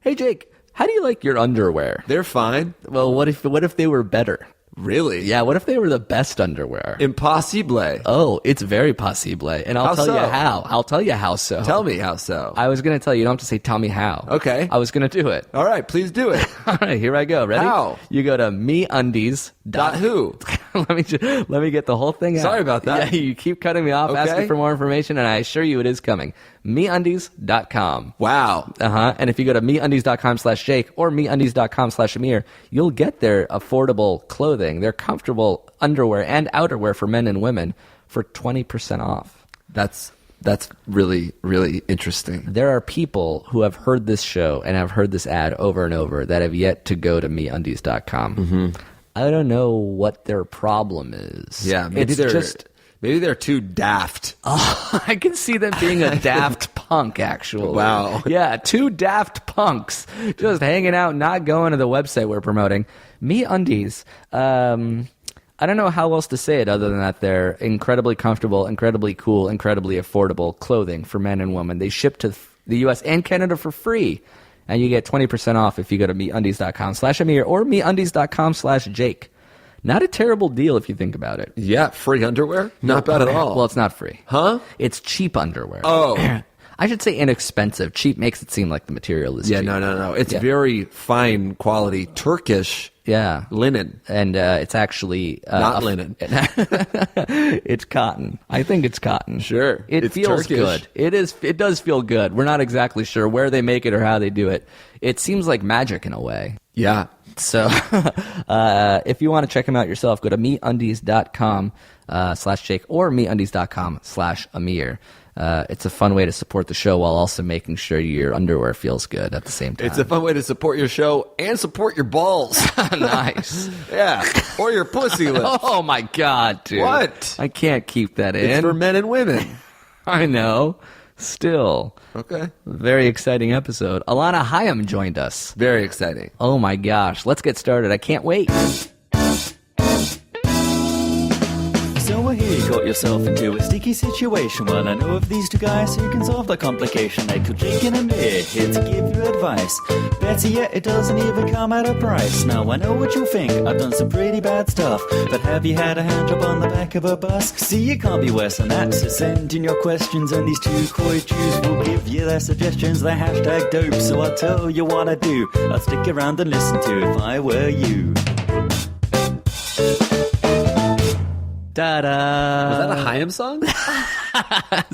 Hey, Jake, how do you like your underwear? They're fine. Well, what if they were better? Really? Yeah, what if they were the best underwear? Impossible. Oh, it's very possible. And I'll tell you how. I'll tell you how so. Tell me how so. I was going to tell you. You don't have to say, tell me how. Okay. I was going to do it. All right, please do it. All right, here I go. Ready? How? You go to MeUndies. Who? let me get the whole thing out. Sorry about that. Yeah, you keep cutting me off, asking for more information, and I assure you it is coming. MeUndies.com. Wow. And if you go to MeUndies.com/Jake or MeUndies.com/Amir, you'll get their affordable clothing, their comfortable underwear and outerwear for men and women for 20% off. That's really, really interesting. There are people who have heard this show and have heard this ad over and over that have yet to go to MeUndies.com. Mm-hmm. I don't know what their problem is. Yeah, maybe they're too daft. Oh, I can see them being a daft punk, actually. Wow. Yeah, two daft punks just hanging out, not going to the website we're promoting. MeUndies. I don't know how else to say it other than that they're incredibly comfortable, incredibly cool, incredibly affordable clothing for men and women. They ship to the U.S. and Canada for free. And you get 20% off if you go to MeUndies.com/Amir or MeUndies.com/Jake. Not a terrible deal if you think about it. Yeah, free underwear? Not bad at all. Well, it's not free. Huh? It's cheap underwear. Oh. I should say inexpensive. Cheap makes it seem like the material is cheap. No. It's very fine quality Turkish linen. And it's actually... not linen. It's cotton. I think it's cotton. Sure. It feels Turkish. good. It does feel good. We're not exactly sure where they make it or how they do it. It seems like magic in a way. Yeah. So if you want to check them out yourself, go to MeUndies.com/Jake or MeUndies.com/Amir. It's a fun way to support the show while also making sure your underwear feels good at the same time. It's a fun way to support your show and support your balls. Nice. Yeah. Or your pussy lips. Oh, my God, dude. What? I can't keep that in. It's for men and women. I know. Still. Okay. Very exciting episode. Alana Haim joined us. Very exciting. Oh, my gosh. Let's get started. I can't wait. So I hear you got yourself into a sticky situation. Well, I know of these two guys who can solve the complication. They could Jake and Amir, here to give you advice. Better yet, it doesn't even come at a price. Now I know what you'll think, I've done some pretty bad stuff. But have you had a hand job on the back of a bus? See, you can't be worse than that, so send in your questions. And these two coy Jews will give you their suggestions. They're hashtag dope, so I'll tell you what I do. I'll stick around and listen to If I Were You. Ta-da! Was that a Haim song?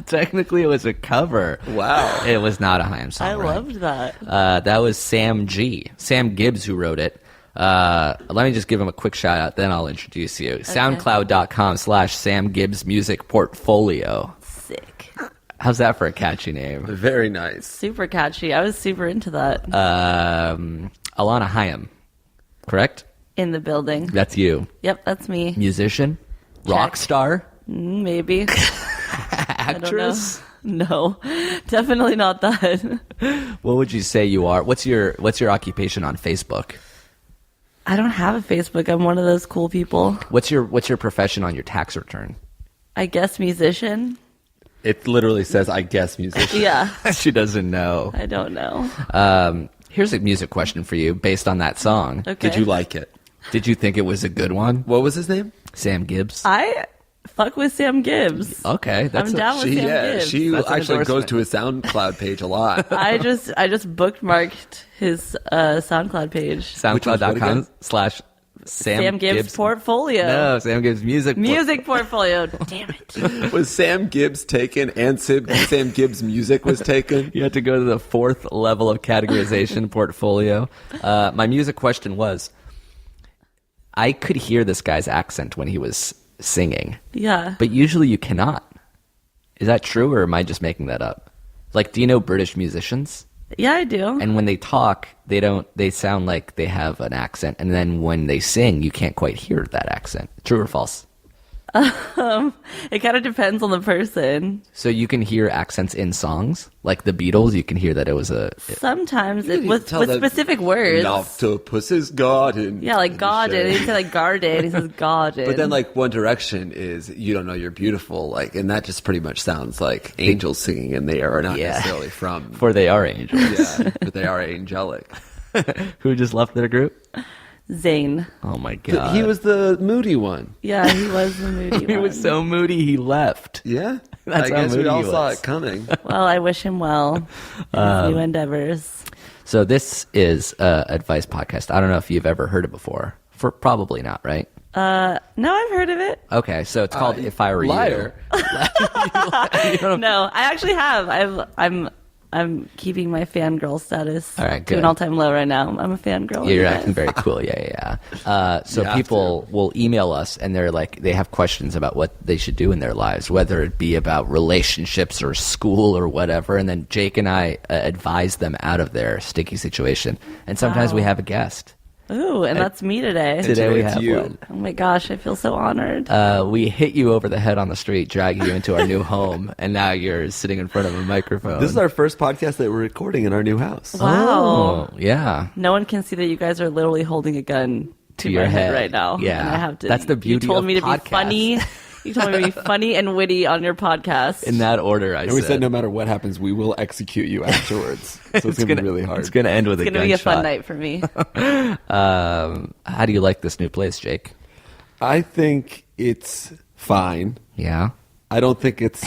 Technically, it was a cover. Wow. It was not a Haim song. I loved that. That was Sam Gibbs, who wrote it. Let me just give him a quick shout out, then I'll introduce you. Okay. SoundCloud.com/Sam Gibbs Music Portfolio. Sick. How's that for a catchy name? Very nice. Super catchy. I was super into that. Alana Haim, correct? In the building. That's you. Yep, that's me. Musician? Rock star? Maybe. Actress? No, definitely not that. What would you say you are? What's your occupation on Facebook? I don't have a Facebook. I'm one of those cool people. What's your profession on your tax return? I guess musician. It literally says, I guess musician. Yeah. She doesn't know. I don't know. Here's a music question for you based on that song. Okay. Did you like it? Did you think it was a good one? What was his name? Sam Gibbs. I fuck with Sam Gibbs. Okay, I'm down with Sam Gibbs. She That's an actually goes endorsement. to his SoundCloud page a lot. I just bookmarked his SoundCloud page. SoundCloud.com/Sam Gibbs Portfolio. No, Sam Gibbs Music Portfolio. Damn it. Was Sam Gibbs taken and Sam Gibbs music was taken? You had to go to the 4th level of categorization portfolio. My music question was, I could hear this guy's accent when he was singing. Yeah. But usually you cannot. Is that true, or am I just making that up? Like, do you know British musicians? Yeah, I do. And when they talk, they sound like they have an accent. And then when they sing, you can't quite hear that accent. True or false? It kind of depends on the person. So you can hear accents in songs, like the Beatles. You can hear that it was a. Sometimes with specific words. Octopus's garden. Yeah, like garden. He said like garden. He says garden. But then like One Direction is You Don't Know You're Beautiful, like, and that just pretty much sounds like angels singing, and they are not necessarily from. For they are angels. Yeah, but they are angelic. Who just left their group? Zayn. Oh my god. He was the moody one. Yeah, he was the moody one. He was so moody he left. Yeah. That's I how guess we moody all he saw was. it coming. Well, I wish him well in his new endeavors. So this is a advice podcast. I don't know if you've ever heard it before. Probably not, right? No, I've heard of it. Okay, so it's called If I Were Liar. You. No, I actually have. I'm keeping my fangirl status All right, to an good. all-time low right now. I'm a fangirl. You're you acting guys. very cool. Yeah. So You have people will email us, and they're like, they have questions about what they should do in their lives, whether it be about relationships or school or whatever. And then Jake and I advise them out of their sticky situation. And sometimes we have a guest. Ooh, and that's me today. Today we it's have you. one. Oh my gosh, I feel so honored. We hit you over the head on the street, drag you into our new home, and now you're sitting in front of a microphone. This is our first podcast that we're recording in our new house. Wow. Oh, yeah. No one can see that you guys are literally holding a gun to your my head head. right now. Yeah. And I have to. That's the beauty You told of me to podcasts. be funny. You told me to be funny and witty on your podcast. In that order, I And we said. said no matter what happens, we will execute you afterwards. So it's going to be really hard. It's going to end with it's a going to be a fun gunshot. night for me. How do you like this new place, Jake? I think it's fine. Yeah. I don't think it's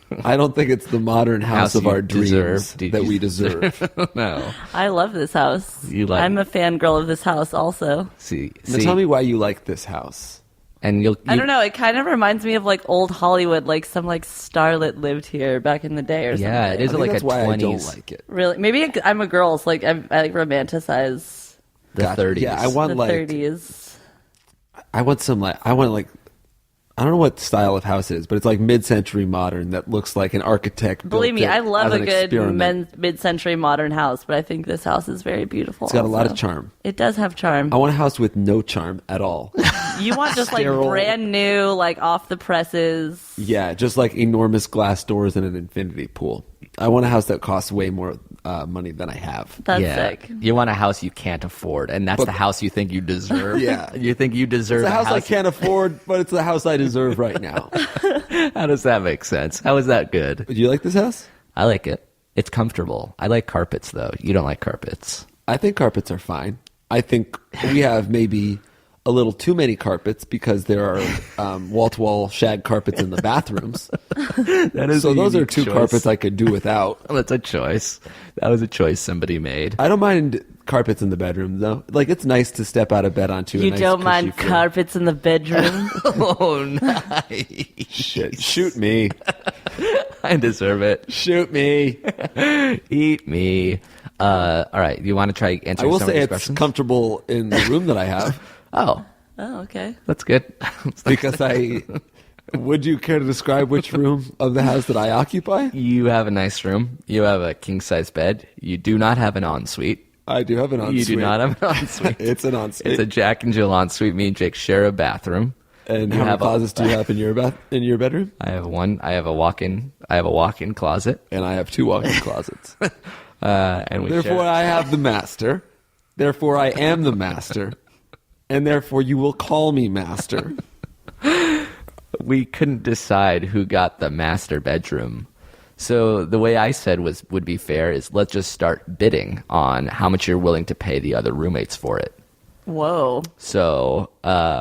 the modern house of you our dreams deserve. that we deserve. No. I love this house. I'm a fangirl of this house also. See. Now tell me why you like this house. And you I don't know. It kind of reminds me of like old Hollywood, like some like starlet lived here back in the day or something. Yeah, it is I think like that's a why 20s. I don't like it. Really? Maybe I'm a girl, so like I like romanticize the Gotcha. 30s. Yeah, I want the like 30s. I want like I don't know what style of house it is, but it's like mid-century modern that looks like an architect. built Believe me, it I love as a an good experiment. mid-century modern house, but I think this house is very beautiful. It's got a lot also. of charm. It does have charm. I want a house with no charm at all. You want just like Sterile. brand new, like off the presses. Yeah, just like enormous glass doors and an infinity pool. I want a house that costs way more money than I have. That's Yeah. sick. You want a house you can't afford, and that's But- the house you think you deserve. Yeah. You think you deserve It's a house I house. can't afford, but it's the house I deserve right now. How does that make sense? How is that good? Do you like this house? I like it. It's comfortable. I like carpets, though. You don't like carpets. I think carpets are fine. I think we have maybe a little too many carpets because there are wall-to-wall shag carpets in the bathrooms. That is So a those are unique two choice. carpets I could do without. That's a choice. That was a choice somebody made. I don't mind carpets in the bedroom, though. Like, it's nice to step out of bed onto You a nice don't mind cushy floor. carpets in the bedroom? Oh, nice. Shit. Shoot me. I deserve it. Shoot me. Eat me. All right. You want to try I answering will some of say these it's questions? comfortable in the room that I have Oh, Oh, okay. that's good. because I... Would you care to describe which room of the house that I occupy? You have a nice room. You have a king-size bed. You do not have an ensuite. I do have an ensuite. You do not have an ensuite. It's an ensuite. It's a Jack and Jill ensuite. Me and Jake share a bathroom. And You how many have a- closets do you have in your bedroom? I have one. I have a walk-in. I have a walk-in closet. And I have 2 walk-in closets. And we Therefore, share. I have the master. Therefore, I am the master. And therefore, you will call me master. We couldn't decide who got the master bedroom. So the way I said would be fair is let's just start bidding on how much you're willing to pay the other roommates for it. Whoa. So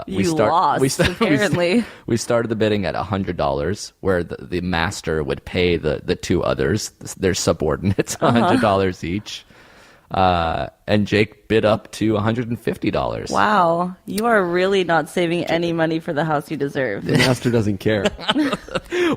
You lost, apparently. We started the bidding at $100, where the master would pay the 2 others, their subordinates, $100 each. And Jake bid up to $150. Wow. You are really not saving any money for the house you deserve. The master doesn't care.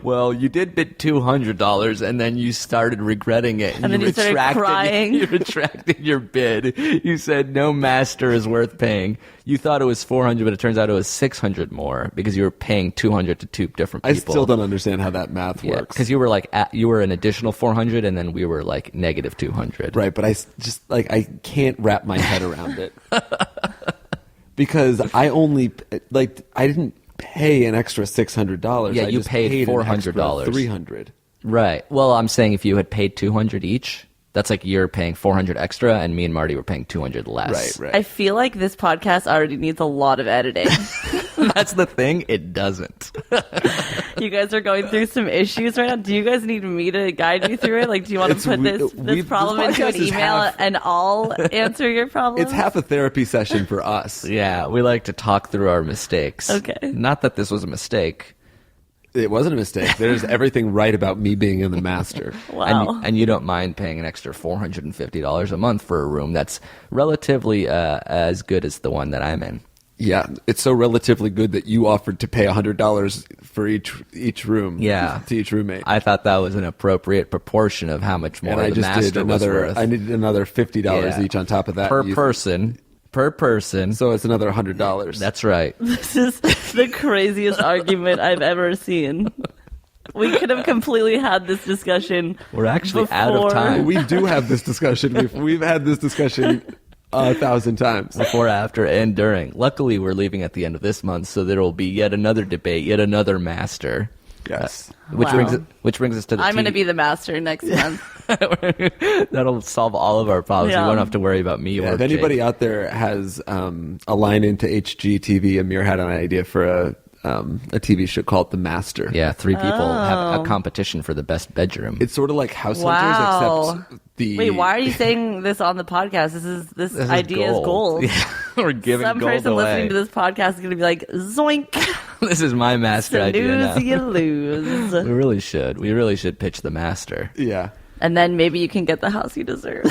Well, you did bid $200, and then you started regretting it, And then you started crying. You retracted your bid. You said no master is worth paying. You thought it was $400, but it turns out it was $600 more because you were paying $200 to 2 different I people. still don't understand how that math Yeah, works. because you were like you were an additional $400, and then we were like negative $200. Right, but I just, like, I can't wrap my head around it. Because I only, like, I didn't pay an extra $600. Yeah, I you just paid an $400. extra $300. Right. Well, I'm saying if you had paid $200 each, that's like you're paying $400 extra, and me and Marty were paying $200 less. Right. I feel like this podcast already needs a lot of editing. That's the thing. It doesn't. You guys are going through some issues right now. Do you guys need me to guide you through it? Like, do you want to put this problem into an podcast is email and I'll answer your problem? It's half a therapy session for us. Yeah, we like to talk through our mistakes. Okay. Not that this was a mistake. It wasn't a mistake. There's everything right about me being in the master. Wow. And you don't mind paying an extra $450 a month for a room that's relatively as good as the one that I'm in. Yeah, it's so relatively good that you offered to pay $100 for each room. Yeah. To each roommate. I thought that was an appropriate proportion of how much more and I the just master did was another. worth. I needed another $50 Yeah. each on top of that. per person. So it's another $100. That's right. This is the craziest argument I've ever seen. We could have completely had this discussion. We're actually out of before. time. We do have this discussion. We've had this discussion 1,000 times. Before, after, and during. Luckily, we're leaving at the end of this month, so there will be yet another debate, yet another master. Yes. Which Wow. brings us to the I'm going to TV be the master next month. That'll solve all of our problems. Yeah. You won't have to worry about me Yeah, or if anybody Jake. out there has a line into HGTV, Amir had an idea for a TV show called The Master. Yeah, 3 people have Oh. a competition for the best bedroom. It's sort of like House Wow. Hunters, except the Wait, why are you saying this on the podcast? This This idea is gold. Yeah, we're giving Some gold person away. listening to this podcast is going to be like, zoink, This is my master idea now. snooze, you lose. We really should. We really should pitch the master. Yeah. And then maybe you can get the house you deserve.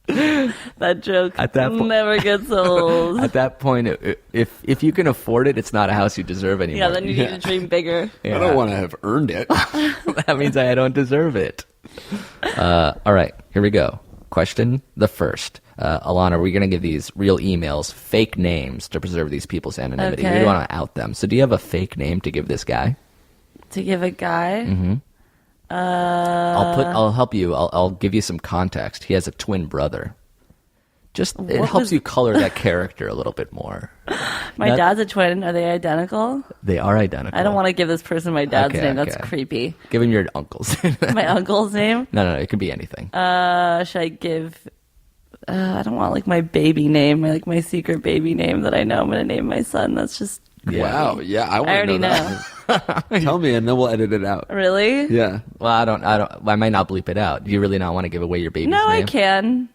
That joke At that po- never gets old. At that point, if you can afford it, it's not a house you deserve anymore. Yeah, then you need to dream bigger. Yeah. I don't want to have earned it. That means I don't deserve it. All right, here we go. Question the first. Alana, we're going to give these real emails fake names to preserve these people's anonymity. Okay. We don't want to out them. So do you have a fake name to give this guy? To give a guy? Mm-hmm. I'll help you. I'll give you some context. He has a twin brother. It What helps was- you color that character a little bit more. My That- dad's a twin. Are they identical? They are identical. I don't want to give this person my dad's Okay, name. That's okay. creepy. Give him your uncle's. My uncle's name? No, it could be anything. Should I give... I don't want like my baby name, my secret baby name that I know I'm going to name my son. That's just... Yeah. Wow. Yeah, I want I to already know know. that. Tell me, and then we'll edit it out. Really? Yeah. Well, I might not bleep it out. Do you really not want to give away your baby's No, name? I can.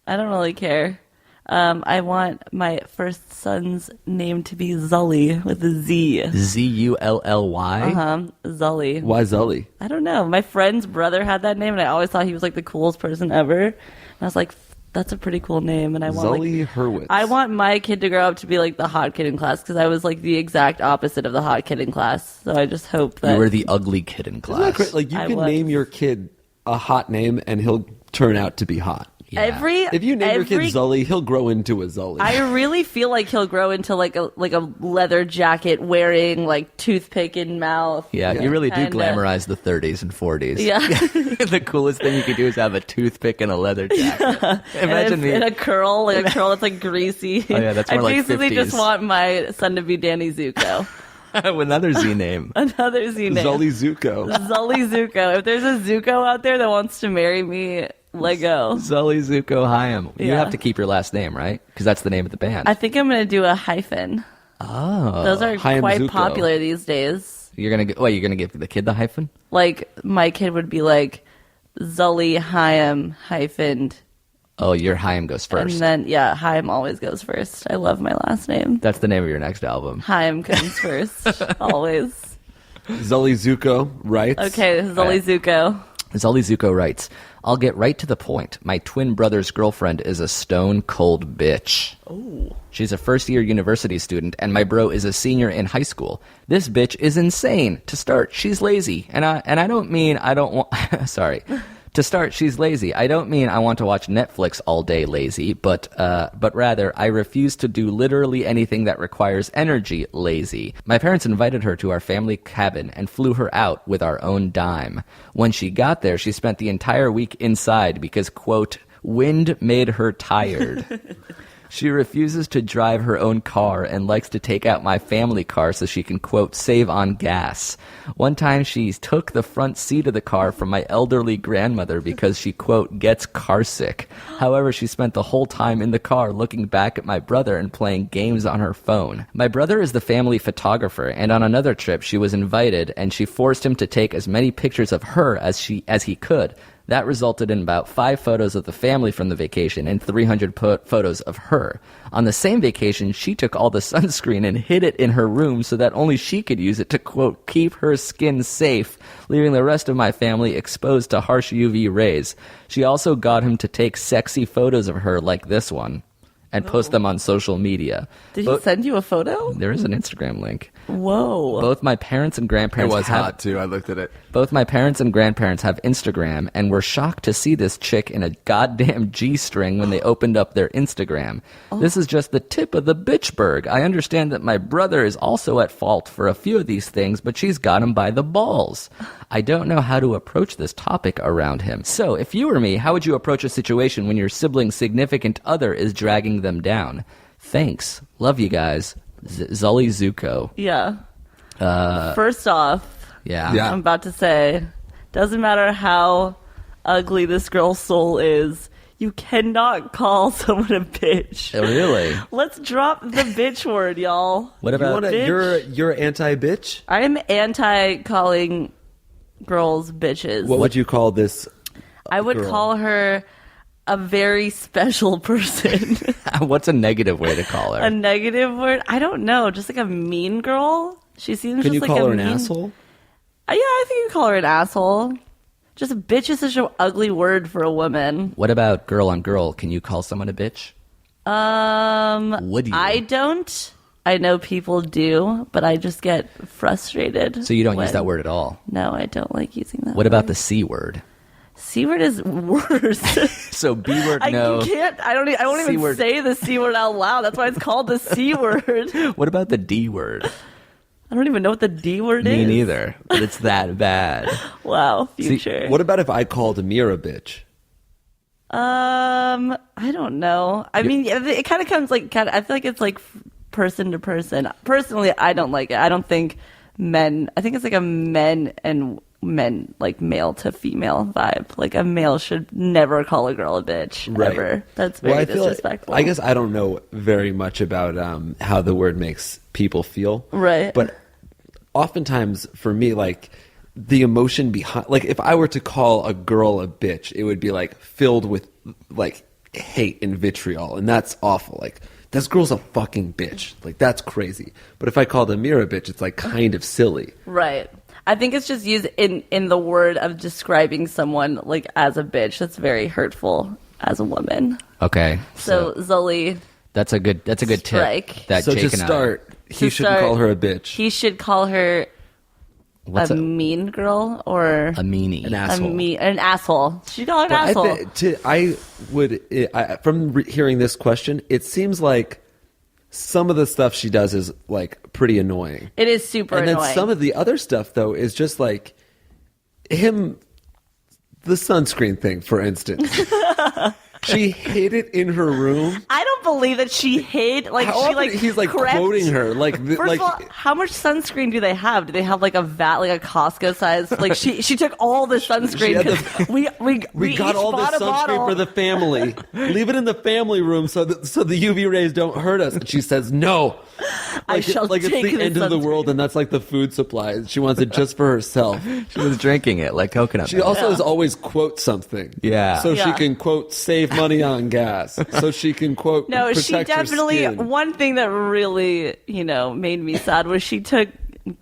I don't really care. I want my first son's name to be Zully with a Z. Zully. Zully. Why Zully? I don't know. My friend's brother had that name, and I always thought he was like the coolest person ever. And I was like, that's a pretty cool name. And I want Zully Hurwitz. I want my kid to grow up to be like the hot kid in class because I was like the exact opposite of the hot kid in class. So I just hope that You were the ugly kid in Isn't that class. great? Like, you I can was. name your kid a hot name, and he'll turn out to be hot. Yeah. If you name your kid Zully, he'll grow into a Zully. I really feel like he'll grow into like a leather jacket wearing like toothpick in mouth. Yeah, you really do Kinda. glamorize the 30s and 40s. Yeah. The coolest thing you could do is have a toothpick and a leather jacket. Imagine in me. a curl, like a curl that's like greasy. Oh, yeah, that's more I like basically 50s. just want my son to be Danny Zuko. Another Z name. Another Z name. Zully Zuko. Zully Zuko. If there's a Zuko out there that wants to marry me, let go. Zully Zuko Haim. You Yeah. have to keep your last name, right? Because that's the name of the band. I think I'm going to do a hyphen. Oh. Those are Haim quite Zuko. popular these days. You're going to give the kid the hyphen? Like, my kid would be like, Zully Haim hyphened. Oh, your Haim goes first. And then, yeah, Haim always goes first. I love my last name. That's the name of your next album. Haim comes first, always. Zully Zuko writes. Okay, Zully Zuko. Zully Zuko writes, I'll get right to the point. My twin brother's girlfriend is a stone cold bitch. Oh. She's a first-year university student, and my bro is a senior in high school. This bitch is insane. To start, she's lazy. And I don't mean I don't want... Sorry. To start, she's lazy. I don't mean I want to watch Netflix all day lazy, but rather I refuse to do literally anything that requires energy lazy. My parents invited her to our family cabin and flew her out with our own dime. When she got there, she spent the entire week inside because, quote, wind made her tired. She refuses to drive her own car and likes to take out my family car so she can, quote, save on gas. One time she took the front seat of the car from my elderly grandmother because she, quote, gets car sick. However, she spent the whole time in the car looking back at my brother and playing games on her phone. My brother is the family photographer, and on another trip she was invited and she forced him to take as many pictures of her as he could. That resulted in about 5 photos of the family from the vacation and 300 photos of her. On the same vacation, she took all the sunscreen and hid it in her room so that only she could use it to, quote, keep her skin safe, leaving the rest of my family exposed to harsh UV rays. She also got him to take sexy photos of her like this one and post them on social media. Did he send you a photo? There is an Instagram link. Whoa. Both my parents and It grandparents was hot, too. I looked at it. Both my parents and grandparents have Instagram and were shocked to see this chick in a goddamn G-string when they opened up their Instagram. This is just the tip of the bitchberg. I understand that my brother is also at fault for a few of these things, but she's got him by the balls. I don't know how to approach this topic around him. So, if you were me, how would you approach a situation when your sibling's significant other is dragging them down? Thanks. Love you guys. Zully Zuko. Yeah. First off, Yeah. I'm about to say, doesn't matter how ugly this girl's soul is, you cannot call someone a bitch. Really? Let's drop the bitch word, y'all. What about... You're anti-bitch? I'm anti calling girls bitches. What would you call this? I would girl? call her a very special person. What's a negative way to call her? A negative word? I don't know. Just like a mean girl. She seems Can just you like call a her an mean... asshole? Yeah, I think you call her an asshole. Just a bitch is such an ugly word for a woman. What about girl on girl? Can you call someone a bitch? Would you? I don't. I know people do, but I just get frustrated. So you don't when- use that word at all? No, I don't like using that What word. about the C word? C word is worse. So B word, no. I can't. I won't C even word. say the C word out loud. That's why it's called the C word. What about the D word? I don't even know what the D word is. Me neither. But it's that bad. Wow, future. What about if I called Amir a bitch? I don't know. I mean, it kind of comes like I feel like it's like person to person. Personally, I don't like it. I don't think men. I think it's like a men like male to female vibe. Like a male should never call a girl a bitch ever. That's very I feel disrespectful. I guess I don't know very much about how the word makes people feel. Right. But oftentimes for me, like the emotion behind, like if I were to call a girl a bitch, it would be like filled with like hate and vitriol, and that's awful. Like, this girl's a fucking bitch. Like, that's crazy. But if I called Amir a bitch, it's like kind of silly. Right. I think it's just used in the word of describing someone like as a bitch. That's very hurtful as a woman. Okay. So Zully, that's a good strike. tip. That So Jake to and start, he To shouldn't start, call her a bitch. he should call her What's a mean girl or a meanie? An asshole. an asshole. She call her an asshole. From hearing this question, it seems like some of the stuff she does is like pretty annoying. It is super And then annoying. some of the other stuff though is just like him, the sunscreen thing, for instance. She hid it in her room. I don't believe that she hid. Like How she often like he's like crept. quoting her like First of all, how much sunscreen do they have? Do they have like a vat, like a Costco size? Like she took all the sunscreen had because we got each all this bought a sunscreen bottle. for the family. Leave it in the family room so the UV rays don't hurt us. And she says no. I shall like take it's the this end of the sunscreen. world, and that's like the food supply. She wants it just for herself. She was drinking it like coconut She milk. also is always quote something. Yeah. So she Yeah. can quote save money on gas. So she can quote No, protect she her definitely. skin. One thing that really, made me sad was she took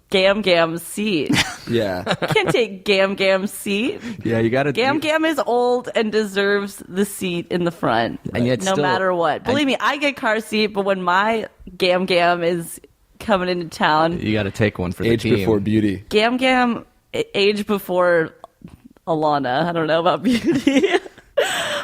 Gam Gam's seat. Yeah. Can't take Gam Gam's seat. Yeah, you got to. Gam Gam is old and deserves the seat in the front. And yet no still- matter what. Believe me, I get car seat, but when my Gam Gam is coming into town, You got to take one for Age the team. before beauty. Gam Gam age before Alana. I don't know about beauty.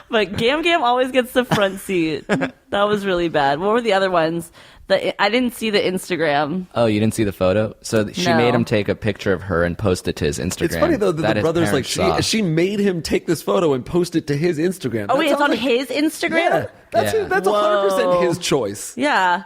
But Gam Gam always gets the front seat. That was really bad. What were the other ones? I didn't see the Instagram. Oh, you didn't see the photo? So she No. made him take a picture of her and post it to his Instagram. It's funny though that the his brother's like parents saw. she made him take this photo and post it to his Instagram. Oh, That wait, it's sounds on like- his Instagram? Yeah, that's Yeah. that's 100% his choice. Yeah.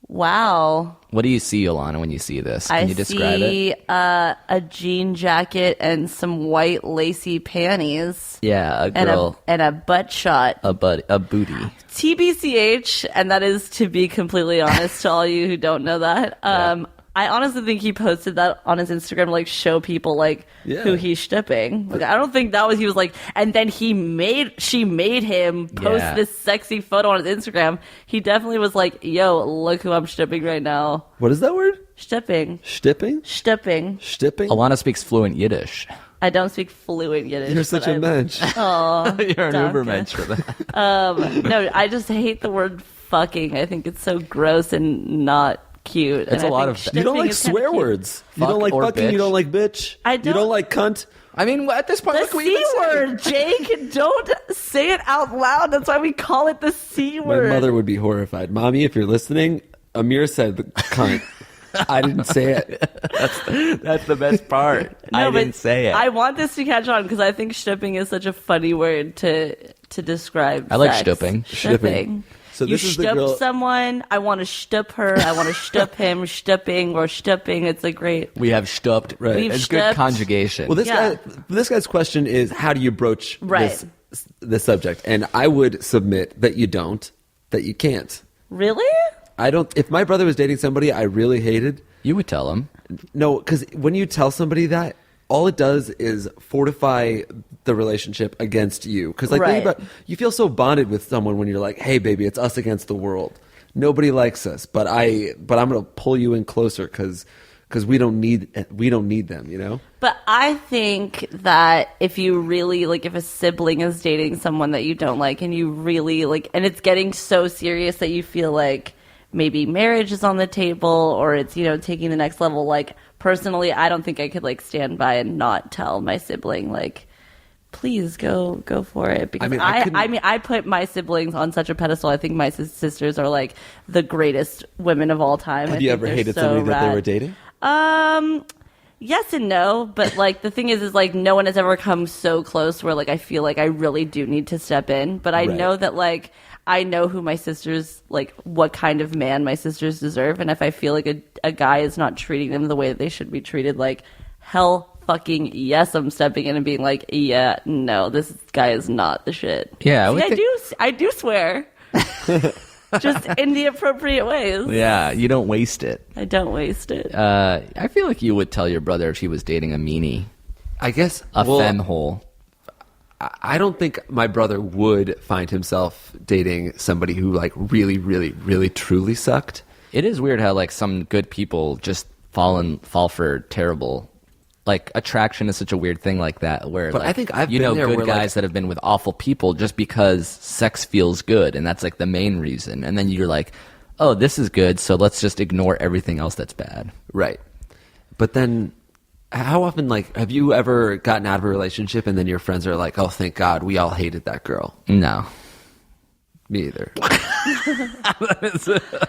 Wow. What do you see, Alana, when you see this? Can I you describe see it? a jean jacket and some white lacy panties Yeah, a and girl, and a butt shot. a booty. TBCH, and that is to be completely honest to all you who don't know that. I honestly think he posted that on his Instagram to like show people like Yeah. who he's shipping. Like I don't think that was he was like, and then she made him post Yeah. this sexy photo on his Instagram. He definitely was like, "Yo, look who I'm shipping right now." What is that word? Shipping, Stipping? shipping. Stipping? Alana speaks fluent Yiddish. I don't speak fluent Yiddish. You're such but a mensch. You're an Danke. Ubermensch for that. No, I just hate the word fucking. I think it's so gross and not cute. It's And a I lot think of- You don't shipping like is kinda swear cute. words. You Fuck don't like or fucking. bitch. You don't like bitch. I You don't- don't like cunt. I mean, at this point, The what can we C even say? word, Jake. Don't say it out loud. That's why we call it the C My word. mother would be horrified. Mommy, if you're listening, Amir said the cunt. I didn't say it. That's the best part. No, I but didn't say it. I want this to catch on because I think shipping is such a funny word to describe. I like sex. shtipping. Shipping. So you this is the shtup girl- someone. I want to shtup her. I want to shtup him. Shtupping or shtupping. It's a great. We have stupped. Right. We've It's good stupped. conjugation. Well, Yeah. this guy's question is, how do you broach Right. this subject? And I would submit that you don't, that you can't. Really? I don't. If my brother was dating somebody I really hated, you would tell him. no, because when you tell somebody that, all it does is fortify the relationship against you. Because like think Right. about, you feel so bonded with someone when you're like, hey, baby, it's us against the world. Nobody likes us, but I'm gonna pull you in closer because we don't need them, you know. But I think that if you really like, if a sibling is dating someone that you don't like, and you really like, and it's getting so serious that you feel like maybe marriage is on the table, or it's taking the next level. Like personally, I don't think I could like stand by and not tell my sibling like, please go for it. Because I put my siblings on such a pedestal. I think my sisters are like the greatest women of all time. Have you ever hated somebody that they were dating? Yes and no, but like the thing is like no one has ever come so close where like I feel like I really do need to step in. But I Right. know that like I know who my sisters like, what kind of man my sisters deserve, and if I feel like a guy is not treating them the way that they should be treated, like hell fucking yes, I'm stepping in and being like, yeah, no, this guy is not the shit. Yeah, See, I do swear, just in the appropriate ways. Yeah, you don't waste it. I don't waste it. I feel like you would tell your brother if he was dating a meanie, I guess a femhole. I don't think my brother would find himself dating somebody who like really, really, really, truly sucked. It is weird how like some good people just fall for terrible. Like attraction is such a weird thing like that. Where, But like, I think I've you been know there good where, guys like- that have been with awful people just because sex feels good, and that's like the main reason. And then you're like, oh, this is good, so let's just ignore everything else that's bad. Right. But then how often, like, have you ever gotten out of a relationship and then your friends are like, oh, thank God, we all hated that girl? No. Me either.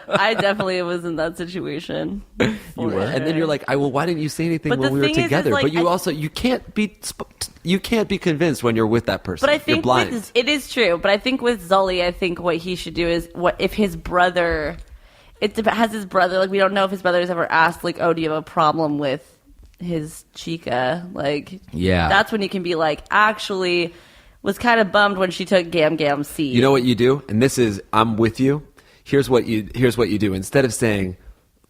I definitely was in that situation. You were? And then you're like, well, why didn't you say anything But when the we were thing is together? like, but you can't be convinced when you're with that person. But I you're think blind. it is true. But I think with Zully, I think what he should do is what if his brother, has his brother, like we don't know if his brother has ever asked like, oh, do you have a problem with his chica? Like, Yeah. that's when he can be like, actually, was kind of bummed when she took Gam Gam's seat. You know what you do? And this is, I'm with you. Here's what you do. Instead of saying,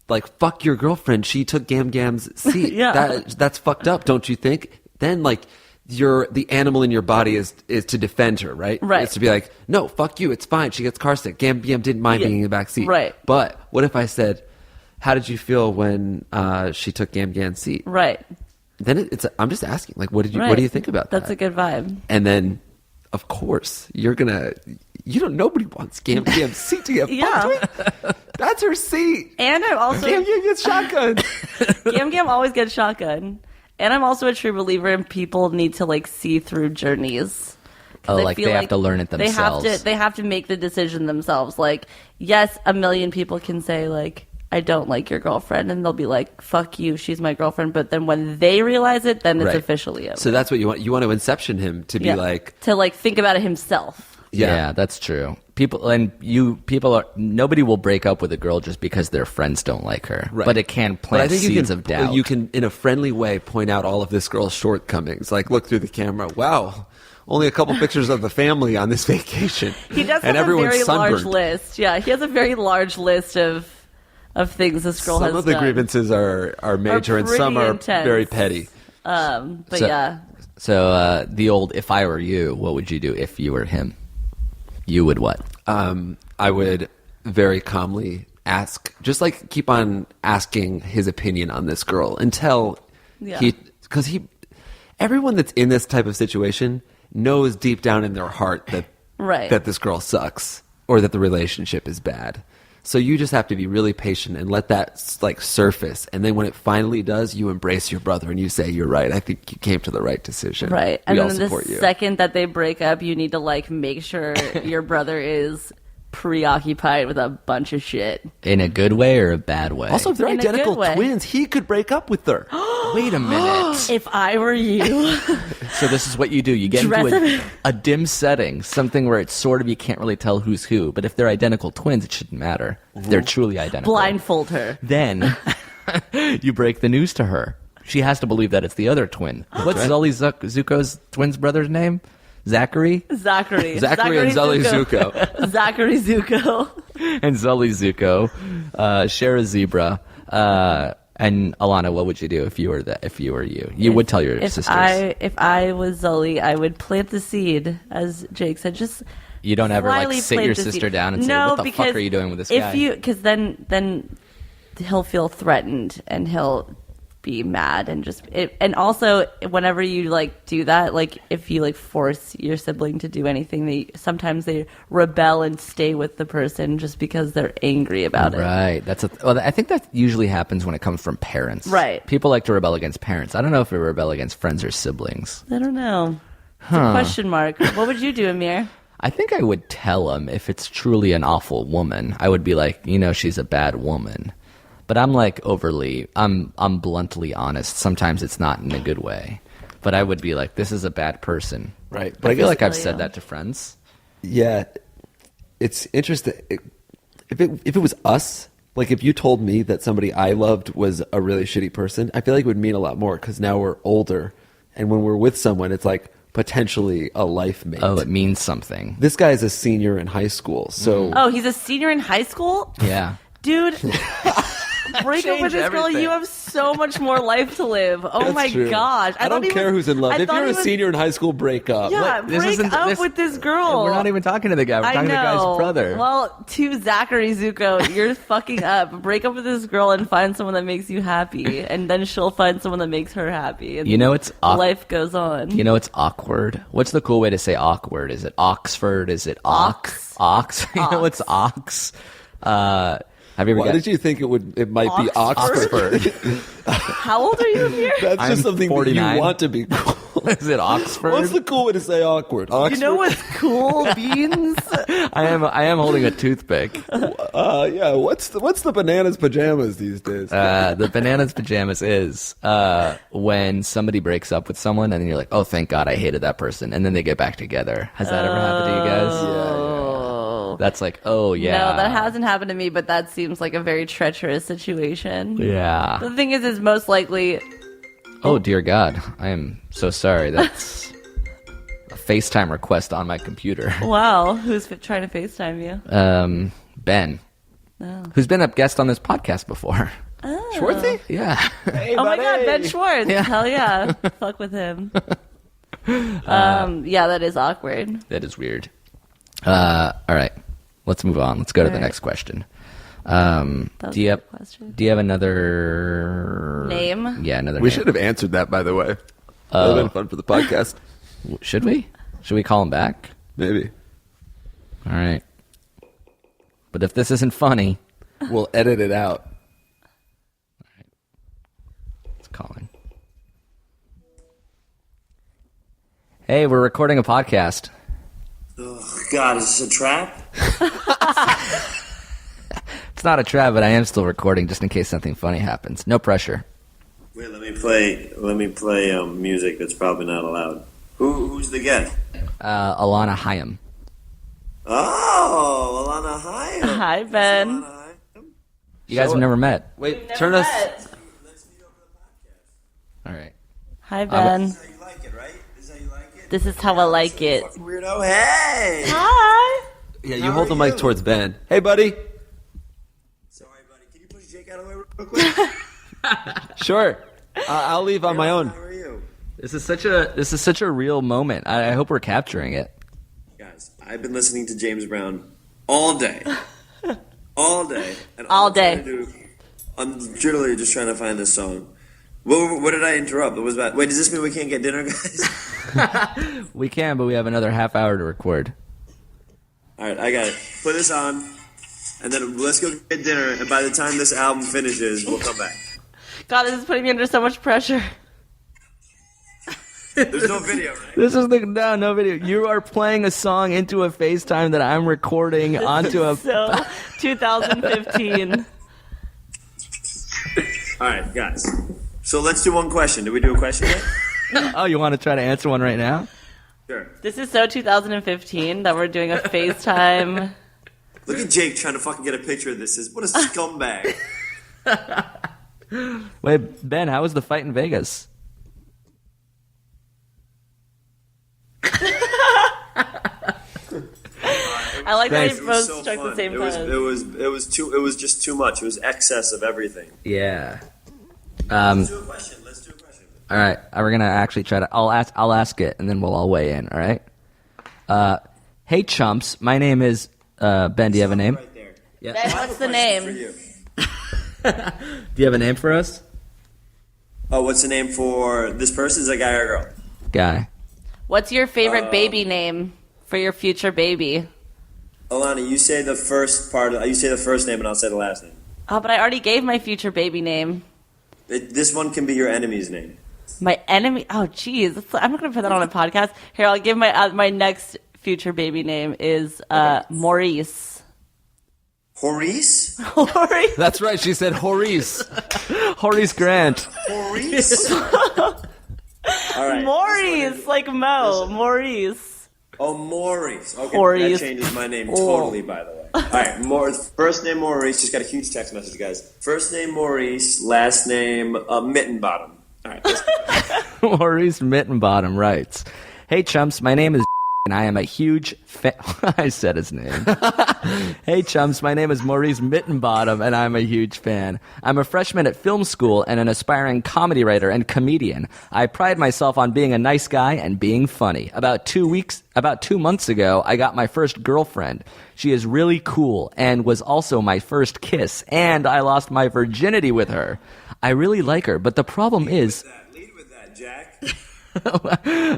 like, fuck your girlfriend, she took Gam Gam's seat. Yeah. That's fucked up, don't you think? Then, like, the animal in your body is to defend her, right? Right. It's to be like, no, fuck you, it's fine. She gets car sick. Gam didn't mind Yeah. being in the back seat. Right. But what if I said, how did you feel when she took Gam Gam's seat? Right. Then I'm just asking, like, what do Right. you think about that? That's a good vibe. And then, of course, nobody wants Gam Gam's seat to get Yeah. fucked with. That's her seat. And I'm also Gam gets shotgun. Gam always gets shotgun. And I'm also a true believer in people need to like see through journeys. Oh, I like feel they have to learn it themselves. They have to make the decision themselves. Like, yes, a million people can say like, I don't like your girlfriend, and they'll be like, fuck you, she's my girlfriend. But then when they realize it, then it's Right. officially over. So that's what you want. You want to inception him to be like, to like think about it himself. Yeah, that's true. Nobody will break up with a girl just because their friends don't like her. Right. But it can But I plant think seeds of doubt. you can, in a friendly way, point out all of this girl's shortcomings. Like, look through the camera. Wow, only a couple pictures of the family on this vacation. He does and have a everyone's very large sunburned. list. Yeah, he has a very large list of things this girl has Some of the done. grievances are major, and some pretty are intense. very petty. But So- yeah. So the old, if I were you, what would you do if you were him? You would what? I would very calmly ask, just like keep on asking his opinion on this girl until because everyone that's in this type of situation knows deep down in their heart that Right. that this girl sucks or that the relationship is bad. So you just have to be really patient and let that like surface, and then when it finally does, you embrace your brother and you say, "You're right. I think you came to the right decision." Right. We And all then the support you. second that they break up, you need to like make sure your brother is preoccupied with a bunch of shit. In a good way or a bad way? Also, if they're In a good identical way. twins, he could break up with her. wait a minute. If I were you, So this is what you do. You get Dress into up- a dim setting, something where it's sort of, you can't really tell who's who. But if they're identical twins, it shouldn't matter. If they're truly identical. blindfold her. Then you break the news to her. She has to believe that it's the other twin. What's Zully Zuko's twin's brother's name? Zachary? Zachary and Zully Zuko. Zachary Zuko. And Zully Zuko share a zebra. And Alana, what would you do if you were you? You would tell your sisters. If I was Zully, I would plant the seed, as Jake said. Just You don't ever like slyly sit plant your the sister seed. down and say, No, "What the fuck because are you doing with this if guy?" Because then he'll feel threatened and he'll be mad and also whenever you like do that, like if you like force your sibling to do anything, sometimes they rebel and stay with the person just because they're angry about it. Right. I think that usually happens when it comes from parents. Right. People like to rebel against parents. I don't know if they rebel against friends or siblings. I don't know. It's a question mark. What would you do, Amir? I think I would tell him if it's truly an awful woman. I would be like, she's a bad woman. But I'm like I'm bluntly honest. Sometimes it's not in a good way. But I would be like, this is a bad person. Right. But I feel like I've Yeah. said that to friends. Yeah, it's interesting. If it was us, like if you told me that somebody I loved was a really shitty person, I feel like it would mean a lot more because now we're older, and when we're with someone, it's like potentially a life mate. Oh, it means something. This guy's a senior in high school, so Oh, he's a senior in high school? Yeah. Dude, break up with Change this girl. everything. You have so much more life to live. Oh That's my true. gosh. I don't care who's in love. I If thought you're he a was- senior in high school, break up. Yeah, This break isn't- up this- with this girl. We're not even talking to the guy. We're talking to the guy's brother. Well, to Zachary Zuko, you're fucking up. Break up with this girl and find someone that makes you happy, and then she'll find someone that makes her happy. And It's life goes on. it's awkward. What's the cool way to say awkward? Is it Oxford? Is it Ox? Ox? It's Ox. Have you ever Why got did you think it might be Oxford? Oxford? How old are you, Amir? That's I'm just something 49. that you want to be cool. Is it Oxford? What's the cool way to say awkward? Oxford? You know what's cool, Beans? I am holding a toothpick. Yeah. What's the bananas pajamas these days? The bananas pajamas is when somebody breaks up with someone and then you're like, oh, thank God I hated that person, and then they get back together. Has that ever happened to you guys? Oh. That's like, oh yeah. No, that hasn't happened to me, but that seems like a very treacherous situation. Yeah. The thing is most likely... Oh dear God, I am so sorry. That's a FaceTime request on my computer. Wow, who's trying to FaceTime you? Ben, who's been a guest on this podcast before. Schwartzy? Yeah. Hey, Oh my buddy. God, Ben Schwartz! Yeah. Hell yeah, fuck with him. Yeah, that is awkward. That is weird. All right, let's move on. Let's go to the All right. next question. That was Do you a have good question. Do you have another Name? Yeah, another. We name. should have answered that, by the way. That would have been fun for the podcast. Should we? Should we call him back? Maybe. All right. But if this isn't funny, We'll edit it out. let's call him. Hey, we're recording a podcast. God, is this a trap? It's not a trap, but I am still recording just in case something funny happens. No pressure. Wait, let me play music that's probably not allowed. Who's the guest? Alana Haim. Oh, Alana Haim. Hi, Ben. Alana Haim. You guys have never met. Wait, turn us. Let's meet over the podcast. All right. Hi, Ben. This is how you like it, right? This is how you like it? This is how I like it. Fucking weirdo. Hey! Hi. Yeah, you How hold the are mic you? towards Ben. Hey, buddy. Sorry, buddy. Can you push Jake out of the way real quick? Sure. I'll leave on my own. How are you? This is such a real moment. I hope we're capturing it. Guys, I've been listening to James Brown all day. All day. And All day. I'm literally just trying to find this song. What did I interrupt? What was that? Wait, does this mean we can't get dinner, guys? We can, but we have another half hour to record. All right, I got it. Put this on, and then let's go get dinner. And by the time this album finishes, we'll come back. God, this is putting me under so much pressure. There's no video, right? This is no video. You are playing a song into a FaceTime that I'm recording onto a. So, 2015. All right, guys. So let's do one question. Did we do a question yet? Oh, you want to try to answer one right now? Sure. This is so 2015 that we're doing a FaceTime. Look at Jake trying to fucking get a picture of this. What a scumbag. Wait, Ben, how was the fight in Vegas? I like that Thanks. we It was both so struck fun. the same It was pose. it was just too much. It was excess of everything. Yeah. Let's do a question. All right, we're gonna actually try to. I'll ask it, and then we'll all weigh in. All right. Hey chumps, my name is Ben. Do you have a name? Right there. Yeah. Ben, I have what's a the question for name? you. Do you have a name for us? Oh, what's the name for this person? Is a guy or a girl? Guy. What's your favorite baby name for your future baby? Alana, you say the first part. You say the first name, and I'll say the last name. Oh, but I already gave my future baby name. This one can be your enemy's name. My enemy. Oh, geez. I'm not going to put that on a podcast. Here, I'll give my next future baby name is Maurice. Horace? Maurice. That's right. She said Horace. Horace Grant. Horace? All right. Maurice, like Mo. Maurice. Oh, Maurice. Okay, Maurice. that changes my name totally, by the way. All right, first name Maurice. Just got a huge text message, guys. First name Maurice, last name Mittenbottom. All right. Maurice Mittenbottom writes, "Hey chumps, my name is and I am a huge fan." I said his name. "Hey chumps, my name is Maurice Mittenbottom and I'm a huge fan. I'm a freshman at film school and an aspiring comedy writer and comedian. I pride myself on being a nice guy and being funny. About 2 months ago, I got my first girlfriend. She is really cool and was also my first kiss, and I lost my virginity with her. I really like her, but the problem is..." Lead with that, Jack.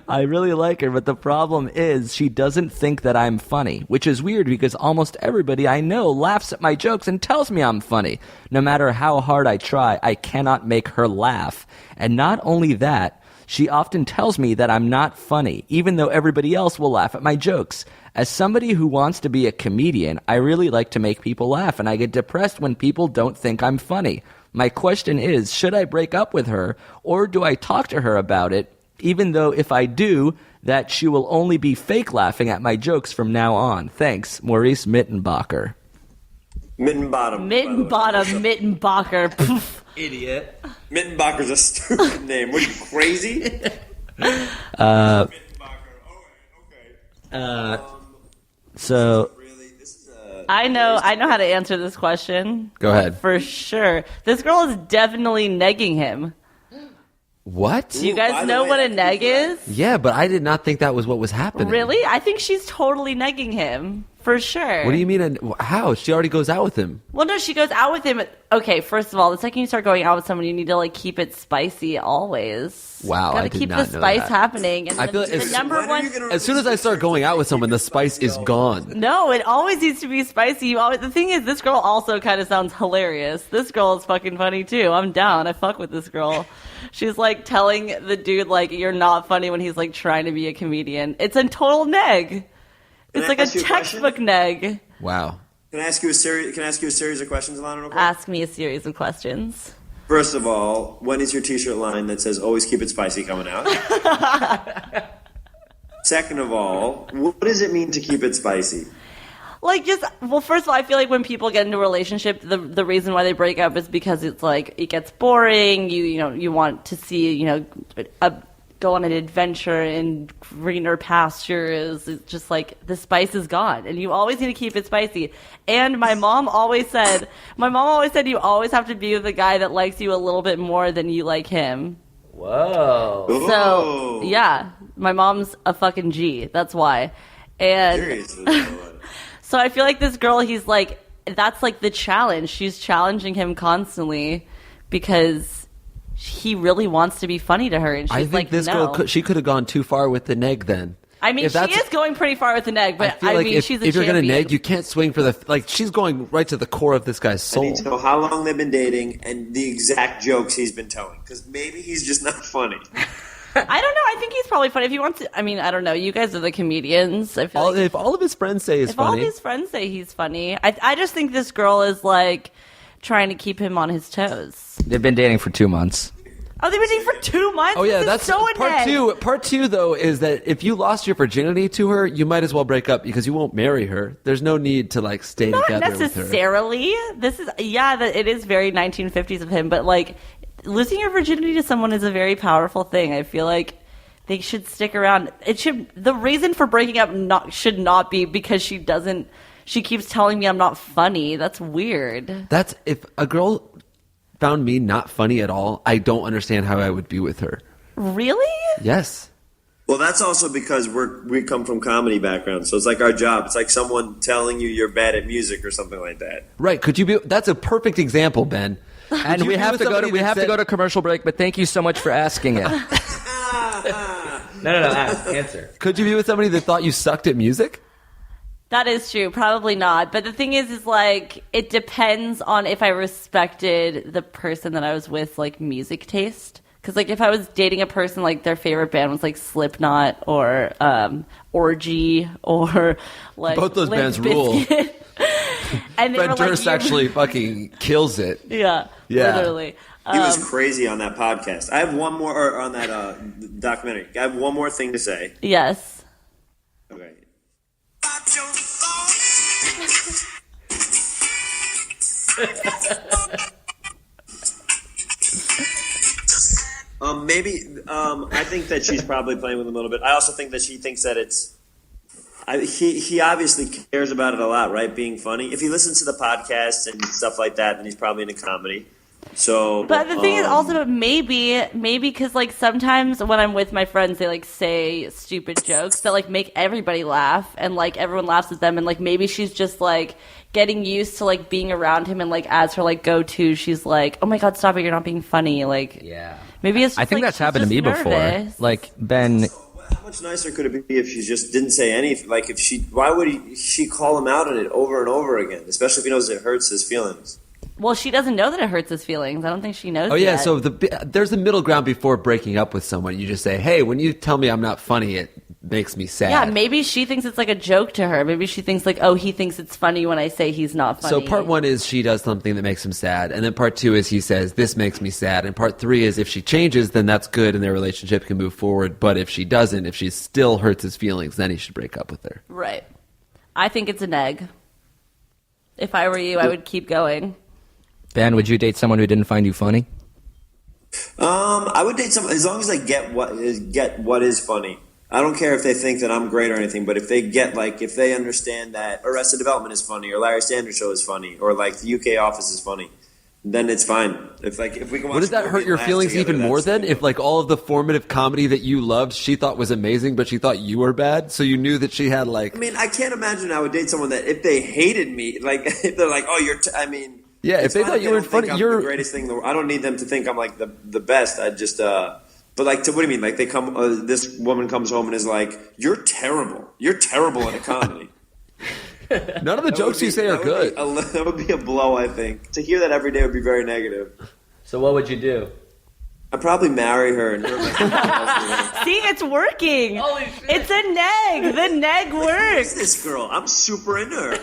I really like her, but the problem is she doesn't think that I'm funny, which is weird because almost everybody I know laughs at my jokes and tells me I'm funny. No matter how hard I try, I cannot make her laugh. And not only that, she often tells me that I'm not funny, even though everybody else will laugh at my jokes. As somebody who wants to be a comedian, I really like to make people laugh, and I get depressed when people don't think I'm funny. My question is, should I break up with her, or do I talk to her about it, even though if I do, that she will only be fake laughing at my jokes from now on? Thanks, Maurice Mittenbacher. Mittenbottom. Mittenbottom, Mittenbacher. Poof. Idiot. Mittenbacher's a stupid name. What are you, crazy? Mittenbacher. Okay. So, Really, this is I know how to answer this question. Go ahead. For sure. This girl is definitely negging him. What? Do you Ooh, by guys the know way, what a I think neg is? Yeah, but I did not think that was what was happening. Really? I think she's totally negging him. For sure. What do you mean? How? She already goes out with him. Well, no, she goes out with him. Okay, first of all, the second you start going out with someone, you need to like keep it spicy always. Wow, gotta I did keep not the know spice that. happening. And I then feel like the as- number When are one. you gonna As soon as I start going out with someone, the spice is gone. No, it always needs to be spicy. You always, the thing is, this girl also kind of sounds hilarious. This girl is fucking funny too. I'm down. I fuck with this girl. She's like telling the dude like you're not funny when he's like trying to be a comedian. It's a total neg. It's I like a ask you a question? textbook neg. Wow. Can I ask you a series of questions, Alana? Real quick? Ask me a series of questions. First of all, when is your T-shirt line that says "Always keep it spicy" coming out? Second of all, what does it mean to keep it spicy? Like, first of all, I feel like when people get into a relationship, the reason why they break up is because it's like it gets boring. You want to see go on an adventure in greener pastures. It's just like the spice is gone, and you always need to keep it spicy. And my mom always said you always have to be with a guy that likes you a little bit more than you like him. Whoa. So yeah, my mom's a fucking G. That's why. And Seriously. so I feel like this girl, he's like, that's like the challenge. She's challenging him constantly because he really wants to be funny to her, and she's I think like, this no. girl, she could have gone too far with the neg then. I mean, she is going pretty far with the neg, but feel like if, she's a if you're champion. gonna neg, you can't swing for she's going right to the core of this guy's I soul. need to know how long they've been dating and the exact jokes he's been telling, because maybe he's just not funny. I don't know. I think he's probably funny if he wants to. I mean, I don't know. You guys are the comedians. I feel If all of his friends say he's if all funny, of his friends say he's funny, I just think this girl is like trying to keep him on his toes. They've been dating for 2 months. Oh, they've been dating for 2 months? oh yeah, This is that's so part neg. two. Part two, though, is that if you lost your virginity to her, you might as well break up because you won't marry her. There's no need to stay Not together with her. necessarily. This is that it is very 1950s of him, but like losing your virginity to someone is a very powerful thing. I feel like they should stick around. The reason for breaking up should not be because she keeps telling me I'm not funny. That's weird. That's if a girl found me not funny at all, I don't understand how I would be with her. Really? Yes. Well, that's also because we come from comedy backgrounds, so it's like our job. It's like someone telling you you're bad at music or something like that. Right. Could you be? That's a perfect example, Ben. And we have to go to commercial break, but thank you so much for asking it. No, answer. Could you be with somebody that thought you sucked at music? That is true. Probably not. But the thing is like, it depends on if I respected the person that I was with, like, music taste. Because, like, if I was dating a person, like, their favorite band was, like, Slipknot or Orgy or, like, Both those Limp bands rule. Bizkit. And they Ben were like, Durst actually fucking kills it. Yeah, Yeah. literally. He was crazy on that podcast. I have one more, or on that documentary. I have one more thing to say. Yes. Okay. I think that she's probably playing with him a little bit. I also think that she thinks that he obviously cares about it a lot, right? Being funny. If he listens to the podcast and stuff like that, then he's probably into comedy. So, But the thing is also maybe because like sometimes when I'm with my friends, they like say stupid jokes that like make everybody laugh and like everyone laughs at them, and like maybe she's just like getting used to like being around him, and like as her like go-to, she's like, oh my god, stop it, you're not being funny. Like, Yeah. maybe it's just, I think like, that's she's happened to just me before. nervous. Like, Ben, how much nicer could it be if she just didn't say anything? Like, why would she call him out on it over and over again? Especially if he knows it hurts his feelings. Well, she doesn't know that it hurts his feelings. I don't think she knows. Oh yeah, yet. so there's a middle ground before breaking up with someone. You just say, "Hey, when you tell me I'm not funny, it makes me sad." Yeah, maybe she thinks it's like a joke to her. Maybe she thinks like, oh, he thinks it's funny when I say he's not funny. So part one is she does something that makes him sad, and then part two is he says, "This makes me sad," and part three is if she changes, then that's good, and their relationship can move forward. But if she doesn't, if she still hurts his feelings, then he should break up with her. Right. I think it's an egg. If I were you, I would keep going. Ben, would you date someone who didn't find you funny? I would date someone as long as they get what is funny. I don't care if they think that I'm great or anything, but if they if they understand that Arrested Development is funny, or Larry Sanders Show is funny, or like the UK Office is funny, then it's fine. If we can watch. Would does that hurt your feelings even more then? If like all of the formative comedy that you loved, she thought was amazing, but she thought you were bad, so you knew that she had like. I mean, I can't imagine I would date someone that if they hated me, like if they're like, oh, Yeah, if they thought you were funny, you're the greatest thing in the world. I don't need them to think I'm like the best. I just, but like, what do you mean? Like they come, this woman comes home and is like, "You're terrible. You're terrible at a comedy." None of the jokes you say are good. That would be a blow. I think to hear that every day would be very negative. So what would you do? I'd probably marry her and hurt myself. See, it's working. Holy shit. It's a neg. The neg works. This girl, I'm super into her.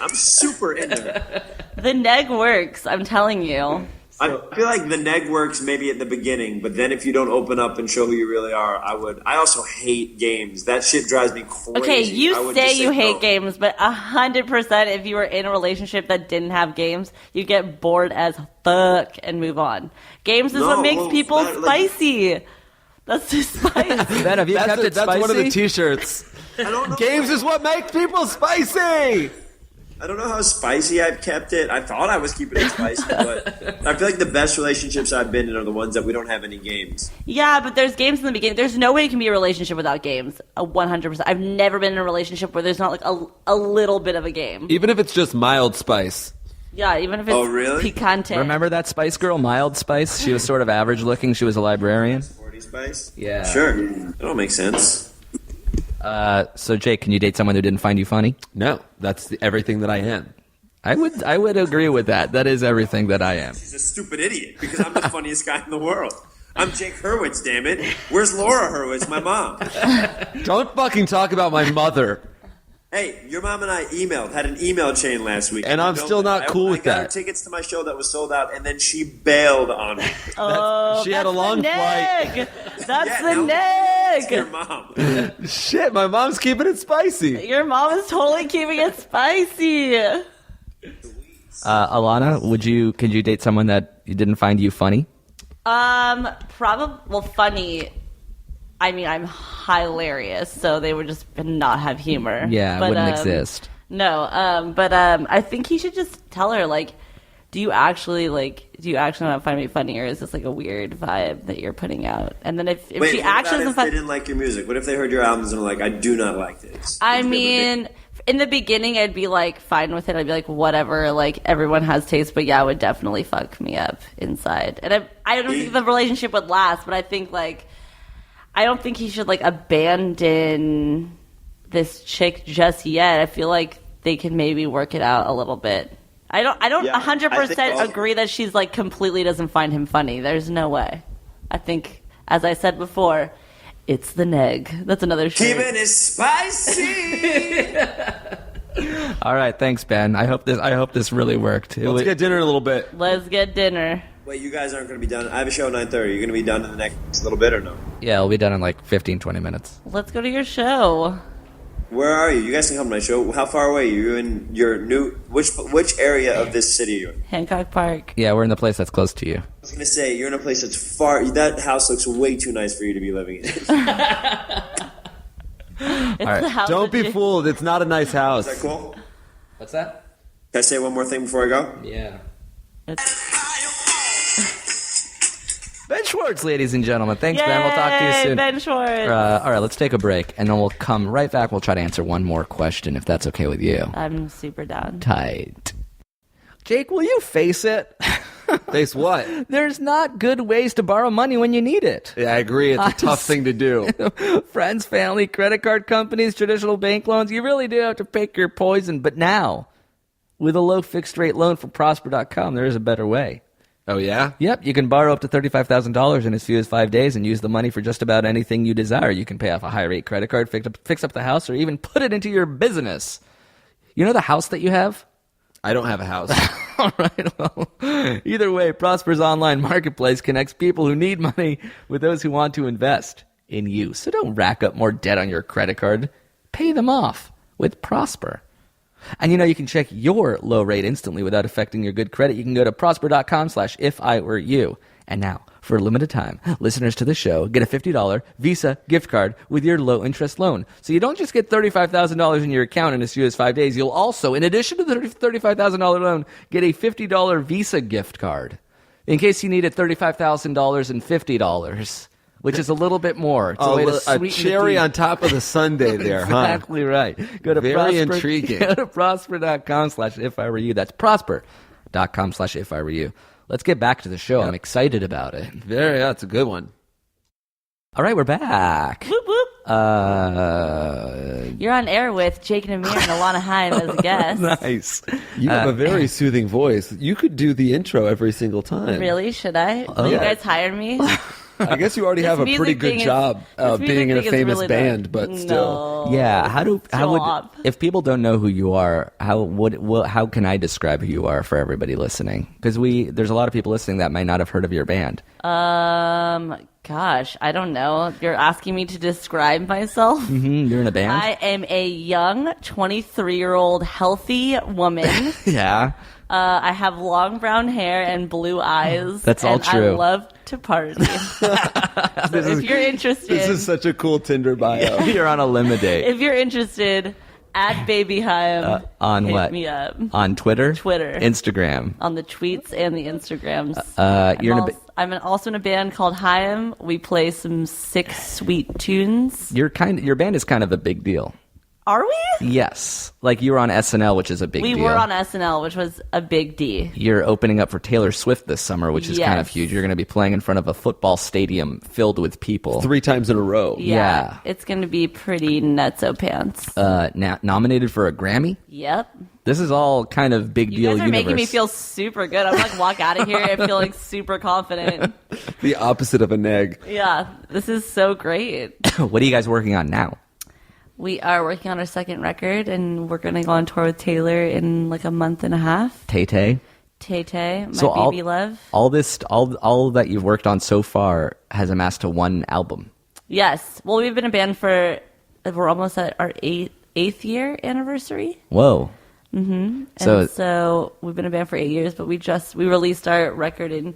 The neg works. I'm telling you. I feel like the neg works maybe at the beginning, but then if you don't open up and show who you really are, I also hate games. That shit drives me crazy. Okay, you say you hate no. games, but 100% if you were in a relationship that didn't have games, you get bored as fuck and move on. Games is what makes people spicy. That's the spice. Ben, have you kept it spicy? That's one of the T-shirts. I don't know. Games is what makes people spicy. I don't know how spicy I've kept it. I thought I was keeping it spicy, but I feel like the best relationships I've been in are the ones that we don't have any games. Yeah, but there's games in the beginning. There's no way you can be a relationship without games. 100%. I've never been in a relationship where there's not like a little bit of a game. Even if it's just mild spice. Yeah, even if it's really? picante. Remember that Spice Girl, Mild Spice? She was sort of average looking. She was a librarian. Sporty spice? Yeah. Sure. That don't make sense. So, Jake, can you date someone who didn't find you funny? No, that's everything that I am. I would agree with that. That is everything that I am. He's a stupid idiot because I'm the funniest guy in the world. I'm Jake Hurwitz, damn it. Where's Laura Hurwitz, my mom? Don't fucking talk about my mother. Hey, your mom and I had an email chain last week. And I'm still not cool with I got her that. tickets to my show that was sold out, and then she bailed on me. Oh, She had a long flight. That's Yeah, the It's your neg. mom. Shit, my mom's keeping it spicy. Your mom is totally keeping it spicy. Alana, could you date someone that didn't find you funny? Probably, funny. I mean, I'm hilarious, so they would just not have humor. Yeah, it wouldn't exist. No, but I think he should just tell her, like, do you actually not find me funny, or is this like a weird vibe that you're putting out? And then if Wait, she what actually about doesn't if find, they didn't like your music? What if they heard your albums and were like, I do not like this? I mean, in the beginning, I'd be like fine with it. I'd be like, whatever. Like everyone has taste, but yeah, it would definitely fuck me up inside. And I don't think the relationship would last, but I think I don't think he should like abandon this chick just yet. I feel like they can maybe work it out a little bit. I don't 100% agree that she's like completely doesn't find him funny. There's no way. I think, as I said before, it's the neg. That's another shirt. Keeping it spicy. All right, thanks, Ben. I hope this really worked. Let's get dinner in a little bit. Let's get dinner. Wait, you guys aren't going to be done. I have a show at 9:30. You're going to be done in the next little bit or no? Yeah, it'll be done in like 15, 20 minutes. Let's go to your show. Where are you? You guys can come to my show. How far away are you in your new... Which area of this city are you in? Hancock Park. Yeah, we're in the place that's close to you. I was going to say, you're in a place that's far... That house looks way too nice for you to be living in. It's right. the house Don't that be fooled. It's not a nice house. Is that cool? What's that? Can I say one more thing before I go? Yeah. Ben Schwartz, ladies and gentlemen. Thanks, Ben. We'll talk to you Yay, soon. Ben Schwartz. All right, let's take a break, and then we'll come right back. We'll try to answer one more question, if that's okay with you. I'm super down. Tight. Jake, will you face it? Face what? There's not good ways to borrow money when you need it. Yeah, I agree. It's a tough thing to do. Friends, family, credit card companies, traditional bank loans. You really do have to pick your poison. But now, with a low fixed rate loan from Prosper.com, there is a better way. Oh, yeah? Yep, you can borrow up to $35,000 in as few as 5 days and use the money for just about anything you desire. You can pay off a high-rate credit card, fix up the house, or even put it into your business. You know the house that you have? I don't have a house. All right, well, either way, Prosper's online marketplace connects people who need money with those who want to invest in you. So don't rack up more debt on your credit card. Pay them off with Prosper. And you can check your low rate instantly without affecting your good credit. You can go to prosper.com/ifiwereyou. And now, for a limited time, listeners to the show get a $50 Visa gift card with your low interest loan. So you don't just get $35,000 in your account in as few as 5 days. You'll also, in addition to the $35,000 loan, get a $50 Visa gift card. In case you needed $35,000 and $50. Which is a little bit more. It's a way to a sweeten the cherry deal. on top of the sundae there, huh? Exactly right. Go to Very intriguing. Go to prosper.com/ifiwereyou. That's prosper.com/ifiwereyou. Let's get back to the show. I'm excited about it. That's a good one. All right, we're back. Whoop, whoop. You're on air with Jake and Amir and Alana Haim as a guest. Nice. You have a very soothing voice. You could do the intro every single time. Really? Should I? Will you guys hire me? I guess you already have a pretty good job being in a famous band, but still. Yeah, how would Stop. if people don't know who you are, how can I describe who you are for everybody listening? Because there's a lot of people listening that might not have heard of your band. Gosh, I don't know. You're asking me to describe myself? You're in a band? I am a young 23-year-old healthy woman. Yeah. I have long brown hair and blue eyes. That's all and true. I love to party. So if you're interested, This is such a cool Tinder bio. You're on a limited. if you're interested, at Baby Haim, On hit what? me up. On Twitter? Twitter. Instagram. On the tweets and the Instagrams. I'm also in a band called Haim. We play some sick, sweet tunes. Your band is kind of a big deal. Are we? Yes. Like you were on SNL, which is a big deal. We were on SNL, which was a big D. You're opening up for Taylor Swift this summer, which is kind of Yes. huge. You're going to be playing in front of a football stadium filled with people. 3 times in a row. Yeah. It's going to be pretty nutso pants. Nominated for a Grammy? Yep. This is all kind of big You deal guys are universe. making me feel super good. I'm like walk out of here and feel like super confident. The opposite of a neg. Yeah, this is so great. What are you guys working on now? We are working on our second record, and we're going to go on tour with Taylor in like a month and a half. Tay-Tay? Tay-Tay, my So baby love. All that you've worked on so far has amassed to one album. Yes. Well, we've been a band we're almost at our eighth year anniversary. Whoa. And So- so we've been a band for 8 years, but we released our record in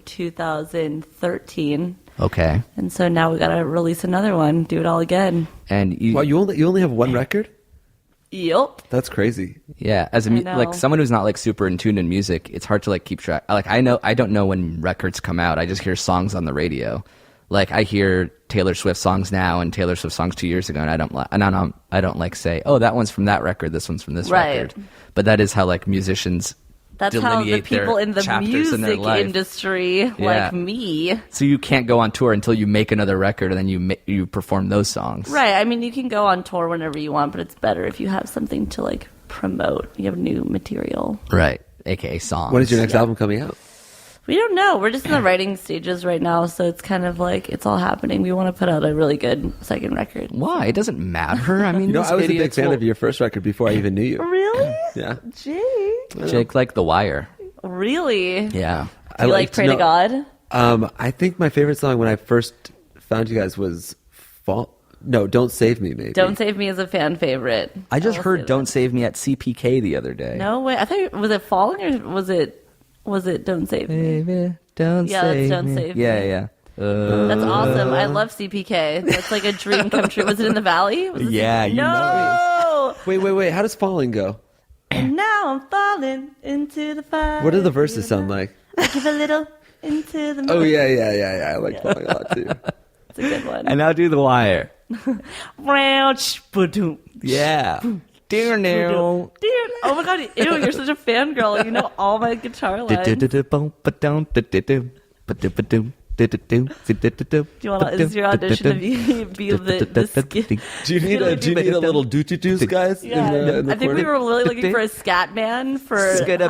2013. Okay. And so now we got to release another one, do it all again. And you, Wow, you only have one record? Yup. That's crazy. yeah, as I know. like someone who's not like super in tune in music, it's hard to like keep track. Like I don't know when records come out. I just hear songs on the radio. Like I hear Taylor Swift songs now and Taylor Swift songs 2 years ago, and I don't like say, oh, that one's from that record, this one's from this Right. record. But that is how like musicians That's how the delineate their people in the chapters in their music life. industry, Yeah. like me. So you can't go on tour until you make another record, and then you perform those songs. Right. I mean, you can go on tour whenever you want, but it's better if you have something to like promote. You have new material. Right. AKA songs. When is your next album coming out? We don't know. We're just in the writing stages right now, so it's kind of like it's all happening. We want to put out a really good second record. Why? It doesn't matter. I mean, You know, these I was a big idiots fan will- of your first record before I even knew you. Really? Yeah. Jake? Jake like The Wire. Really? Yeah. Do you like Pray to God? I think my favorite song when I first found you guys was Don't Save Me, maybe. Don't Save Me is a fan favorite. I just will heard say Don't that. Save Me at CPK the other day. No way. I think was it Falling or was it Don't Save Me? Baby, don't Yeah, that's save Don't me. Save Yeah, Me. yeah. That's awesome. I love CPK. That's like a dream come true. Was it in the Valley? Was it Yeah, you no. Wait. How does Falling go? And now I'm falling into the fire. What do the verses sound like? I give a little into the. Oh, yeah. I like Falling a lot, too. It's a good one. And now do The Wire. Ba-doom. Yeah. Dear no. Dude, oh my god, ew, you're such a fangirl. You know all my guitar lines. Do you want to, is your audition to be the skit? Do you need a little doo-doo-doos, guys? Yeah, in the I think we corner? were really looking for a scat man for Haim's next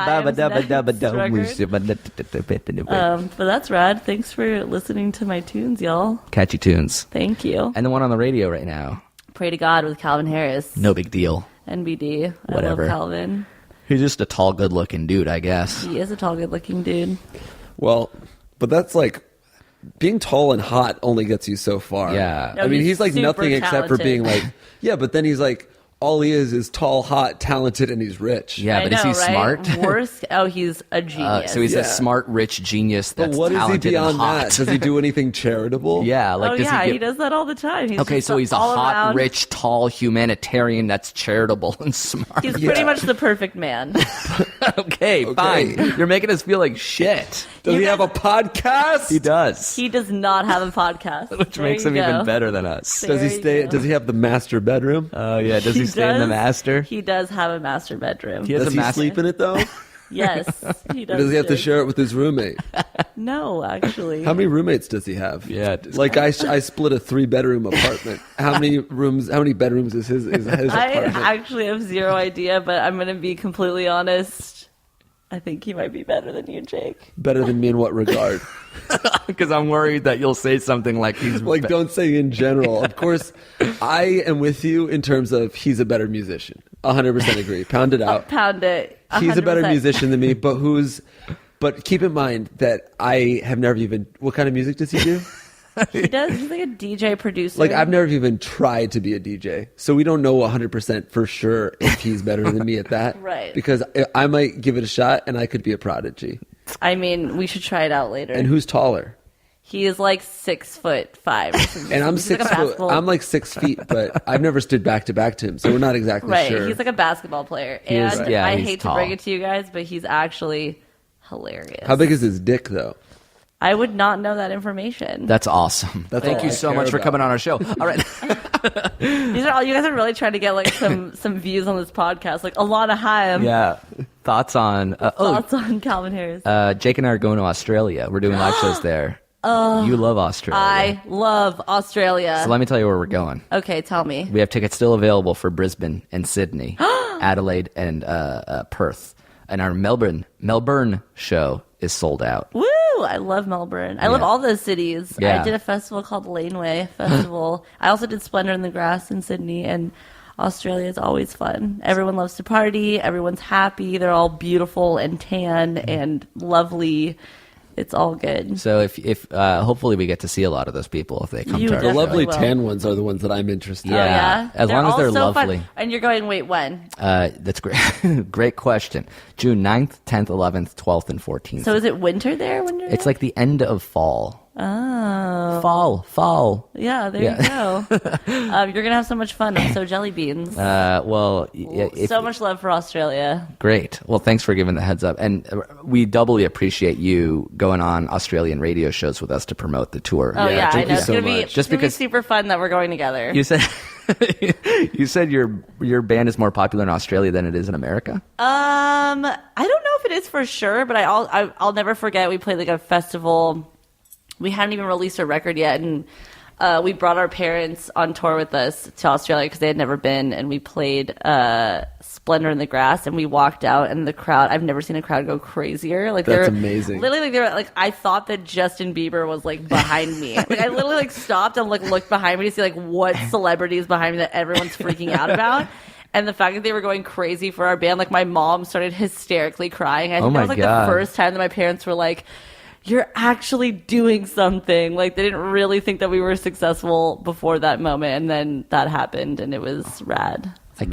record. But that's rad. Thanks for listening to my tunes, y'all. Catchy tunes. Thank you. And the one on the radio right now. Pray to God with Calvin Harris. No big deal. NBD. I Whatever. love Calvin. He's just a tall, good-looking dude, I guess. He is a tall, good-looking dude. Well, but that's like... Being tall and hot only gets you so far. Yeah. No, I mean, he's like super nothing except for talented. being like... Yeah, but then he's like... All he is tall, hot, talented, and he's rich. Yeah, I but know, is he right? smart? Worst. Oh, he's a genius. So he's a Yeah. smart, rich genius But that's what is he talented beyond and hot. that? Does he do anything charitable? Yeah, like oh does yeah, he he does that all the time. He's Okay, just so he's a all hot, around- rich, tall humanitarian that's charitable and smart. He's pretty much the perfect man. okay, fine. You're making us feel like shit. Does he have a podcast? He does. He does not have a podcast, Which There makes you him even go. better than us. Does he There you stay? go. Does he have the master bedroom? Oh, yeah. Does he stay in the does- master? He does have a master bedroom. He has Does a he master. sleep in it though? Yes, he Or does. does he have to too. share it with his roommate? No, actually. How many roommates does he have? Yeah, just- like I split a 3-bedroom apartment. How many bedrooms is his I apartment? actually have zero idea, but I'm going to be completely honest. I think he might be better than you, Jake. Better than me in what regard? Because I'm worried that you'll say something like he's Like, don't say in general. Of course, I am with you in terms of he's a better musician. 100% agree. Pound it out. Pound it. 100%. He's a better musician than me, but keep in mind that I have never even, what kind of music does he do? He does. He's like a DJ producer. Like, I've never even tried to be a DJ. So we don't know 100% for sure if he's better than me at that. Right. Because I might give it a shot and I could be a prodigy. I mean, we should try it out later. And who's taller? He is like 6'5". And I'm He's 6 like a foot. basketball- I'm like 6 feet, but I've never stood back to back to him, so we're not exactly right. sure. He's like a basketball player. is- And yeah, I he's hate tall. to break it to you guys, but he's actually hilarious. How big is his dick, though? I would not know that information. That's awesome. That's Thank all you I so care much for about. coming on our show. All right. These are all you guys are really trying to get like some views on this podcast. Like Alana Haim. Yeah. Thoughts on Thoughts on Calvin Harris. Jake and I are going to Australia. We're doing live shows there. You love Australia. I love Australia. So let me tell you where we're going. Okay, tell me. We have tickets still available for Brisbane and Sydney, Adelaide and Perth. And our Melbourne show is sold out. Woo! I love Melbourne. I love all those cities. Yeah. I did a festival called Laneway Festival. I also did Splendor in the Grass in Sydney, and Australia is always fun. Everyone loves to party. Everyone's happy. They're all beautiful and tan and lovely. It's all good. So if hopefully we get to see a lot of those people if they come You to our The definitely lovely will. tan ones are the ones that I'm interested in. Oh, yeah? As long as all they're so fun. lovely. And you're going, wait, when? That's great. Great question. June 9th, 10th, 11th, 12th, and 14th. So is it winter there when you're It's there? like the end of fall. Oh. Fall. Yeah, there Yeah. you go. You're going to have so much fun. I'm so jelly beans. Well, So much love for Australia. Great. Well, thanks for giving the heads up. And we doubly appreciate you going on Australian radio shows with us to promote the tour. Oh, yeah, I thank know. you It's so going to be, much. it's Just gonna be because- super fun that we're going together. You said you said your band is more popular in Australia than it is in America? I don't know if it is for sure, but I'll never forget. We played like a festival. We hadn't even released a record yet, and we brought our parents on tour with us to Australia because they had never been, and we played Splendor in the Grass, and we walked out, and the crowd. I've never seen a crowd go crazier. Like That's they're amazing. Literally, like they were like I thought that Justin Bieber was like behind me. Like I literally like stopped and like looked behind me to see like what celebrity is behind me that everyone's freaking out about. And the fact that they were going crazy for our band, like my mom started hysterically crying. I think my that was like God. the first time that my parents were like, "You're actually doing something." Like they didn't really think that we were successful before that moment, and then that happened, and it was rad. I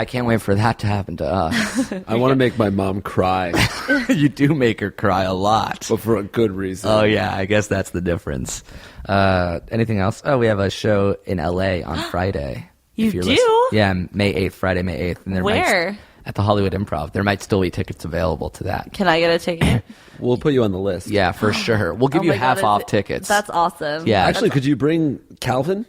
can't wait for that to happen to us. I want to make my mom cry, You do make her cry a lot. but for a good reason. Oh yeah, I guess that's the difference. Anything else? Oh, we have a show in LA on Friday. You if you're do? Yeah, May 8th, Friday, May 8th. And there Where? At the Hollywood Improv. There might still be tickets available to that. Can I get a ticket? We'll put you on the list. Yeah, for sure. We'll give Oh you my God, half is off it- tickets. That's awesome. Yeah. Actually, could you bring Calvin?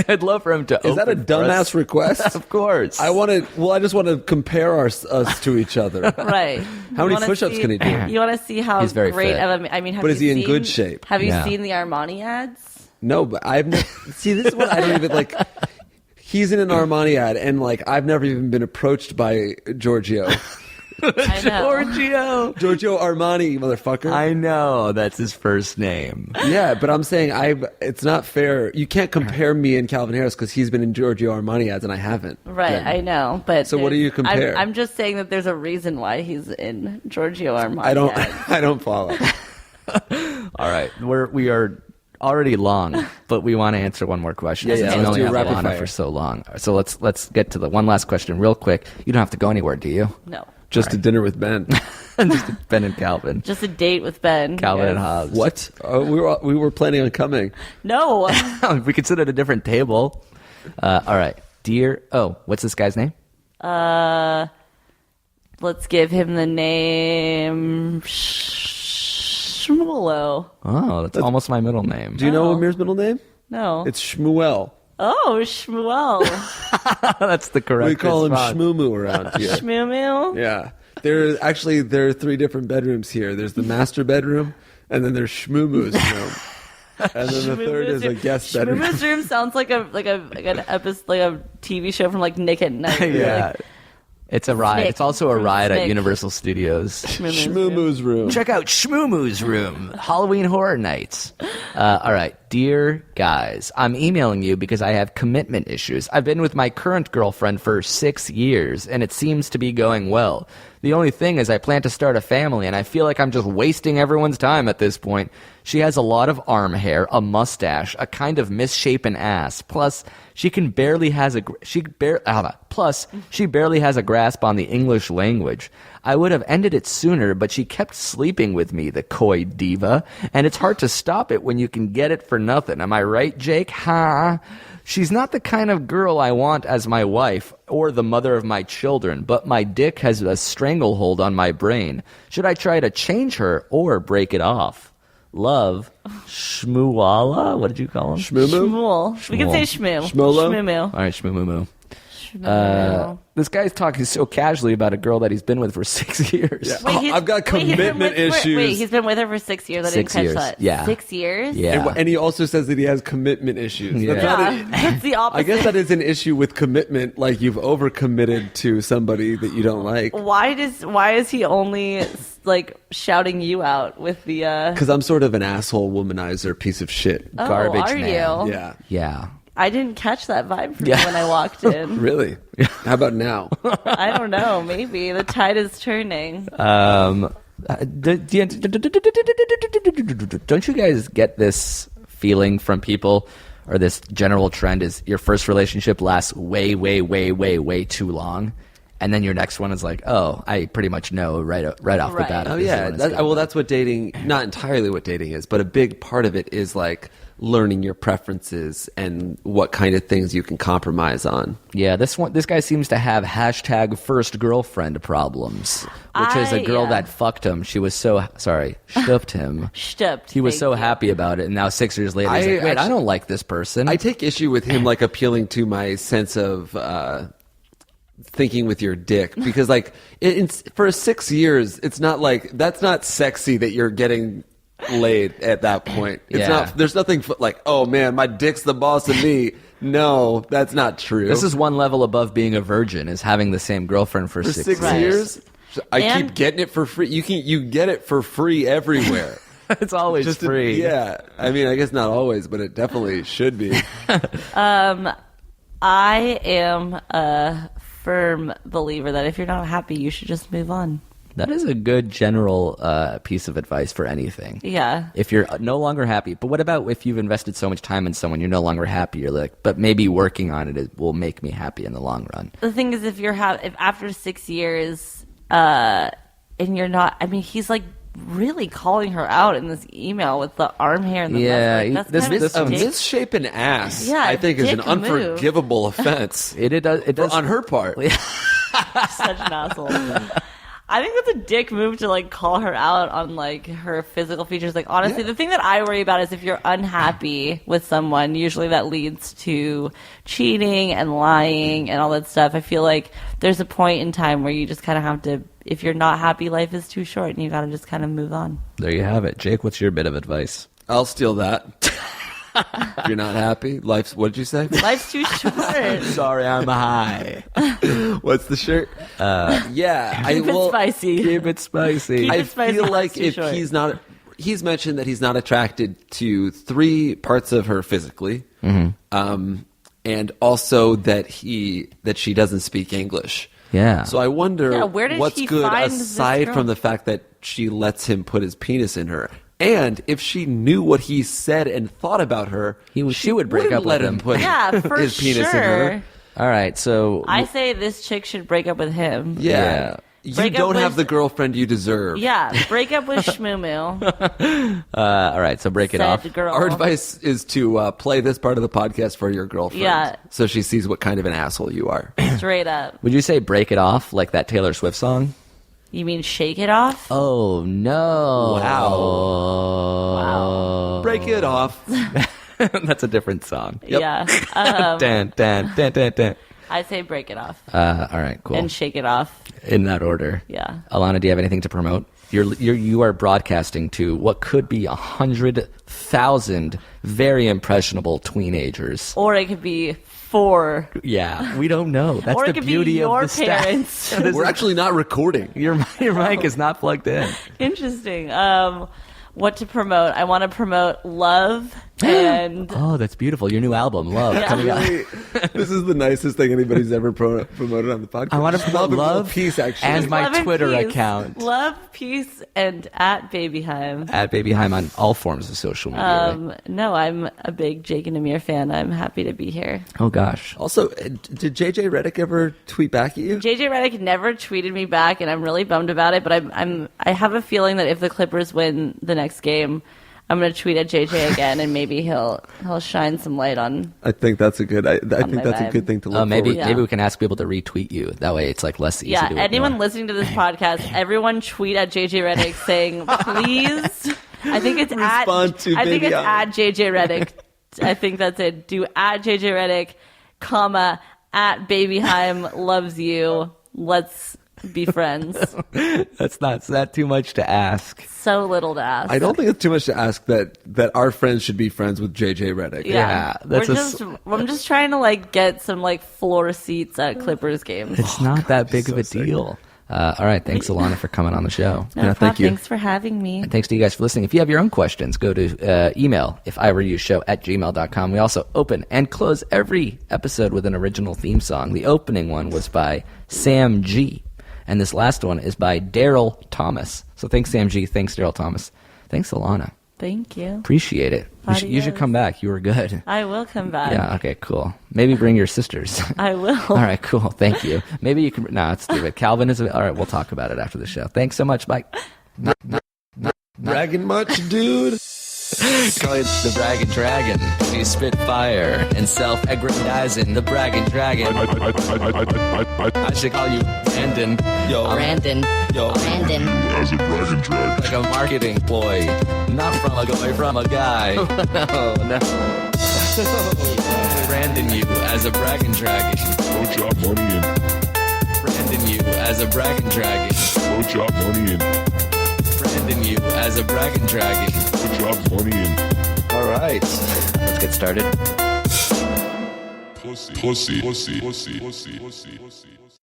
I'd love for him to Is that a open for us. dumbass request? Of course. I want to. Well, I just want to compare us to each other. Right. How You many wanna push-ups see- can he do? You want to see how He's very great fit. of a? I mean, have But you is he in seen- good shape? Have you Yeah. seen the Armani ads? No, but I've never. See, this is what I don't even like. He's in an Armani ad, and like I've never even been approached by Giorgio. I know. Giorgio. Armani, motherfucker. I know that's his first name. Yeah, but I'm saying it's not fair. You can't compare me and Calvin Harris because he's been in Giorgio Armani ads and I haven't. Right, been. I know, but So what do you there's- compare? I'm just saying that there's a reason why he's in Giorgio Armani. I don't. ads. I don't follow. All right. We are already long, but we want to answer one more question. Yeah, since yeah, we let's only do have rapid Alana fire. for so long. So let's get to the one last question real quick. You don't have to go anywhere, do you? No, Just a dinner with Ben. Just Ben and Calvin. just a date with Ben. Calvin and Yes. Hobbs. What? We were planning on coming. No, We could sit at a different table. All right. What's this guy's name? let's give him the name Shmulo. Oh, that's almost my middle name. Do you know Amir's middle name? No, It's Shmuel. oh Shmuel. That's the correct We call him response. Shmumu around here. Shmumu. Yeah. There are 3 different bedrooms here. There's the master bedroom, and then there's Shmumu's room. And then the third is a guest bedroom. Shmumu's room sounds like an episode, like a TV show from like Nick at Night. Yeah. Like, It's a ride. Snick. It's also a ride at Snick. Universal Studios. Shmoo-moo's room. Check out Shmoo-moo's Room, Halloween Horror Nights. All right. Dear guys, I'm emailing you because I have commitment issues. I've been with my current girlfriend for 6 years, and it seems to be going well. The only thing is I plan to start a family, and I feel like I'm just wasting everyone's time at this point. She has a lot of arm hair, a mustache, a kind of misshapen ass. Plus, she barely has a grasp on the English language. I would have ended it sooner, but she kept sleeping with me, the coy diva, and it's hard to stop it when you can get it for nothing. Am I right, Jake? Huh? She's not the kind of girl I want as my wife or the mother of my children, but my dick has a stranglehold on my brain. Should I try to change her or break it off? Love, Shmuala. What did you call him? Shmuel. We can say Shmoo. Shmolo? Shmoo. All right, Shmoo. Shmoo. This guy's talking so casually about a girl that he's been with for 6 years. Yeah. He's- I've got commitment issues. Wait, he's been with her for 6 years. I didn't 6 catch years, that. yeah. 6 years? Yeah. And he also says that he has commitment issues. Yeah. That's not Yeah, that's the opposite. I guess that is an issue with commitment, like you've overcommitted to somebody that you don't like. Why is he only like shouting you out with the Because I'm sort of an asshole womanizer piece of shit. Garbage are man. you? Yeah. Yeah. I didn't catch that vibe from Yeah. you when I walked in. Really? How about now? I don't know. Maybe the tide is turning. Don't you guys get this feeling from people, or this general trend is your first relationship lasts way too long, and then your next one is like, oh, I pretty much know right off the Right. bat. Oh this is yeah, when it's gonna well go. that's what dating, not entirely what dating is, but a big part of it is like learning your preferences and what kind of things you can compromise on. Yeah, this guy seems to have hashtag first girlfriend problems, which is a girl yeah. that fucked him. She was so stuffed him. Stupped. He was thank so you. happy about it, and now 6 years later, he's like, wait, I don't like this person. I take issue with him like appealing to my sense of thinking with your dick, because like for 6 years, it's not like, that's not sexy that you're getting laid at that point. It's Yeah. not, there's nothing like, oh man, my dick's the boss of me. No, that's not true. This is one level above being a virgin, is having the same girlfriend for for 6 6 years. years. I And- keep getting it for free. You get it for free everywhere. It's always Just free. yeah. I mean, I guess not always, but it definitely should be. I am a firm believer that if you're not happy, you should just move on. That is a good general piece of advice for anything. Yeah. If you're no longer happy, but what about if you've invested so much time in someone, you're no longer happy, you're like, but maybe working on it will make me happy in the long run. The thing is, if after 6 years, and you're not, I mean, he's like really calling her out in this email with the arm hair and the Yeah, mustache. That's this- kind this- of A dick. misshapen ass, Yeah, I think, is an dick move. unforgivable offense. It does On her part. Such an asshole. I think that's a dick move to like call her out on like her physical features. Like honestly, the thing that I worry about is if you're unhappy with someone, usually that leads to cheating and lying and all that stuff. I feel like there's a point in time where you just kind of have to, if you're not happy, life is too short and you got to just kind of move on. There you have it. Jake, what's your bit of advice? I'll steal that. If you're not happy, life's, what did you say? Life's too short. Sorry, I'm high. What's the shirt? Yeah. Keep it spicy. Keep it spicy. Keep I it spicy, feel life's like too if short. he's mentioned that he's not attracted to 3 parts of her physically, and also that she doesn't speak English. Yeah. So I wonder Yeah, where did what's he good find this aside girl? from the fact that she lets him put his penis in her. And if she knew what he said and thought about her, she would break wouldn't up with let him. put Yeah, for his penis sure. in her. All right, so I say this chick should break up with him. Yeah. You Break up don't have with- the girlfriend you deserve. Yeah, break up with Shmoo. all right, so break it Said off. girl. Our advice is to play this part of the podcast for your girlfriend. Yeah. So she sees what kind of an asshole you are. Straight up. Would you say break it off like that Taylor Swift song? You mean shake it off? Oh no! Wow. Break it off. That's a different song. Yeah. Dan. I say break it off All right, cool. and shake it off. In that order. Yeah. Alana, do you have anything to promote? You are broadcasting to what could be 100,000 very impressionable teenagers. Or it could be 4. Yeah, we don't know. That's Or the it could beauty be your of the parents. stats. We're actually not recording. Your mic is not plugged in. Interesting. What to promote? I want to promote Love and Oh, that's beautiful. Your new album, Love, coming out. Really, this is the nicest thing anybody's ever promoted on the podcast. I want to promote Love Peace, actually. and my Love and Twitter Peace. account. Love, Peace, and at Baby Haim. At Baby Haim on all forms of social media. right? No, I'm a big Jake and Amir fan. I'm happy to be here. Oh, gosh. Also, did JJ Redick ever tweet back at you? JJ Redick never tweeted me back, and I'm really bummed about it. But I have a feeling that if the Clippers win the next game, I'm going to tweet at JJ again, and maybe he'll shine some light on. I think that's a good. I think my that's a vibe. good thing to look Maybe forward. maybe we can ask people to retweet you. That way, it's like less easy. Yeah, to anyone ignore. listening to this podcast, everyone tweet at JJ Redick saying, please. I think it's Respond to I think Baby it's Haim. at JJ Redick. I think that's it. Do at JJ Redick, comma at Baby Haim loves you. Let's be friends. That's not that too much to ask. So little to ask. I don't think it's too much to ask that our friends should be friends with JJ Redick. Yeah, that's I'm just trying to like get some like floor seats at Clippers games. It's not that big of a so deal. All right, thanks, Alana, for coming on the show. No Yeah, problem. thank you. Thanks for having me. And thanks to you guys for listening. If you have your own questions, go to email iwereyoushow@gmail.com. We also open and close every episode with an original theme song. The opening one was by Sam G. And this last one is by Daryl Thomas. So thanks, Sam G. Thanks, Daryl Thomas. Thanks, Alana. Thank you. Appreciate it. You should Adios. come back. You were good. I will come back. Yeah, okay, cool. Maybe bring your sisters. I will. All right, cool. Thank you. Maybe you can... No, let's do it. Calvin is... All right, we'll talk about it after the show. Thanks so much. Bye. Bragging much, dude? Call it the Bragging Dragon. We spit fire and self-aggrandizing. The Bragging Dragon. I should call you Brandon. Yo, Brandon. yo. Brandon. As a dragon drag. Like a marketing ploy. Not from a guy, from a guy. No. Brandon you as a bragging dragon. No job money in. Brandon you as a bragging dragon. No job money in. Brandon you as a bragging dragon. No job money in. All right. Let's get started. Pussy. Pussy. Pussy. Pussy. Pussy. Pussy. Pussy.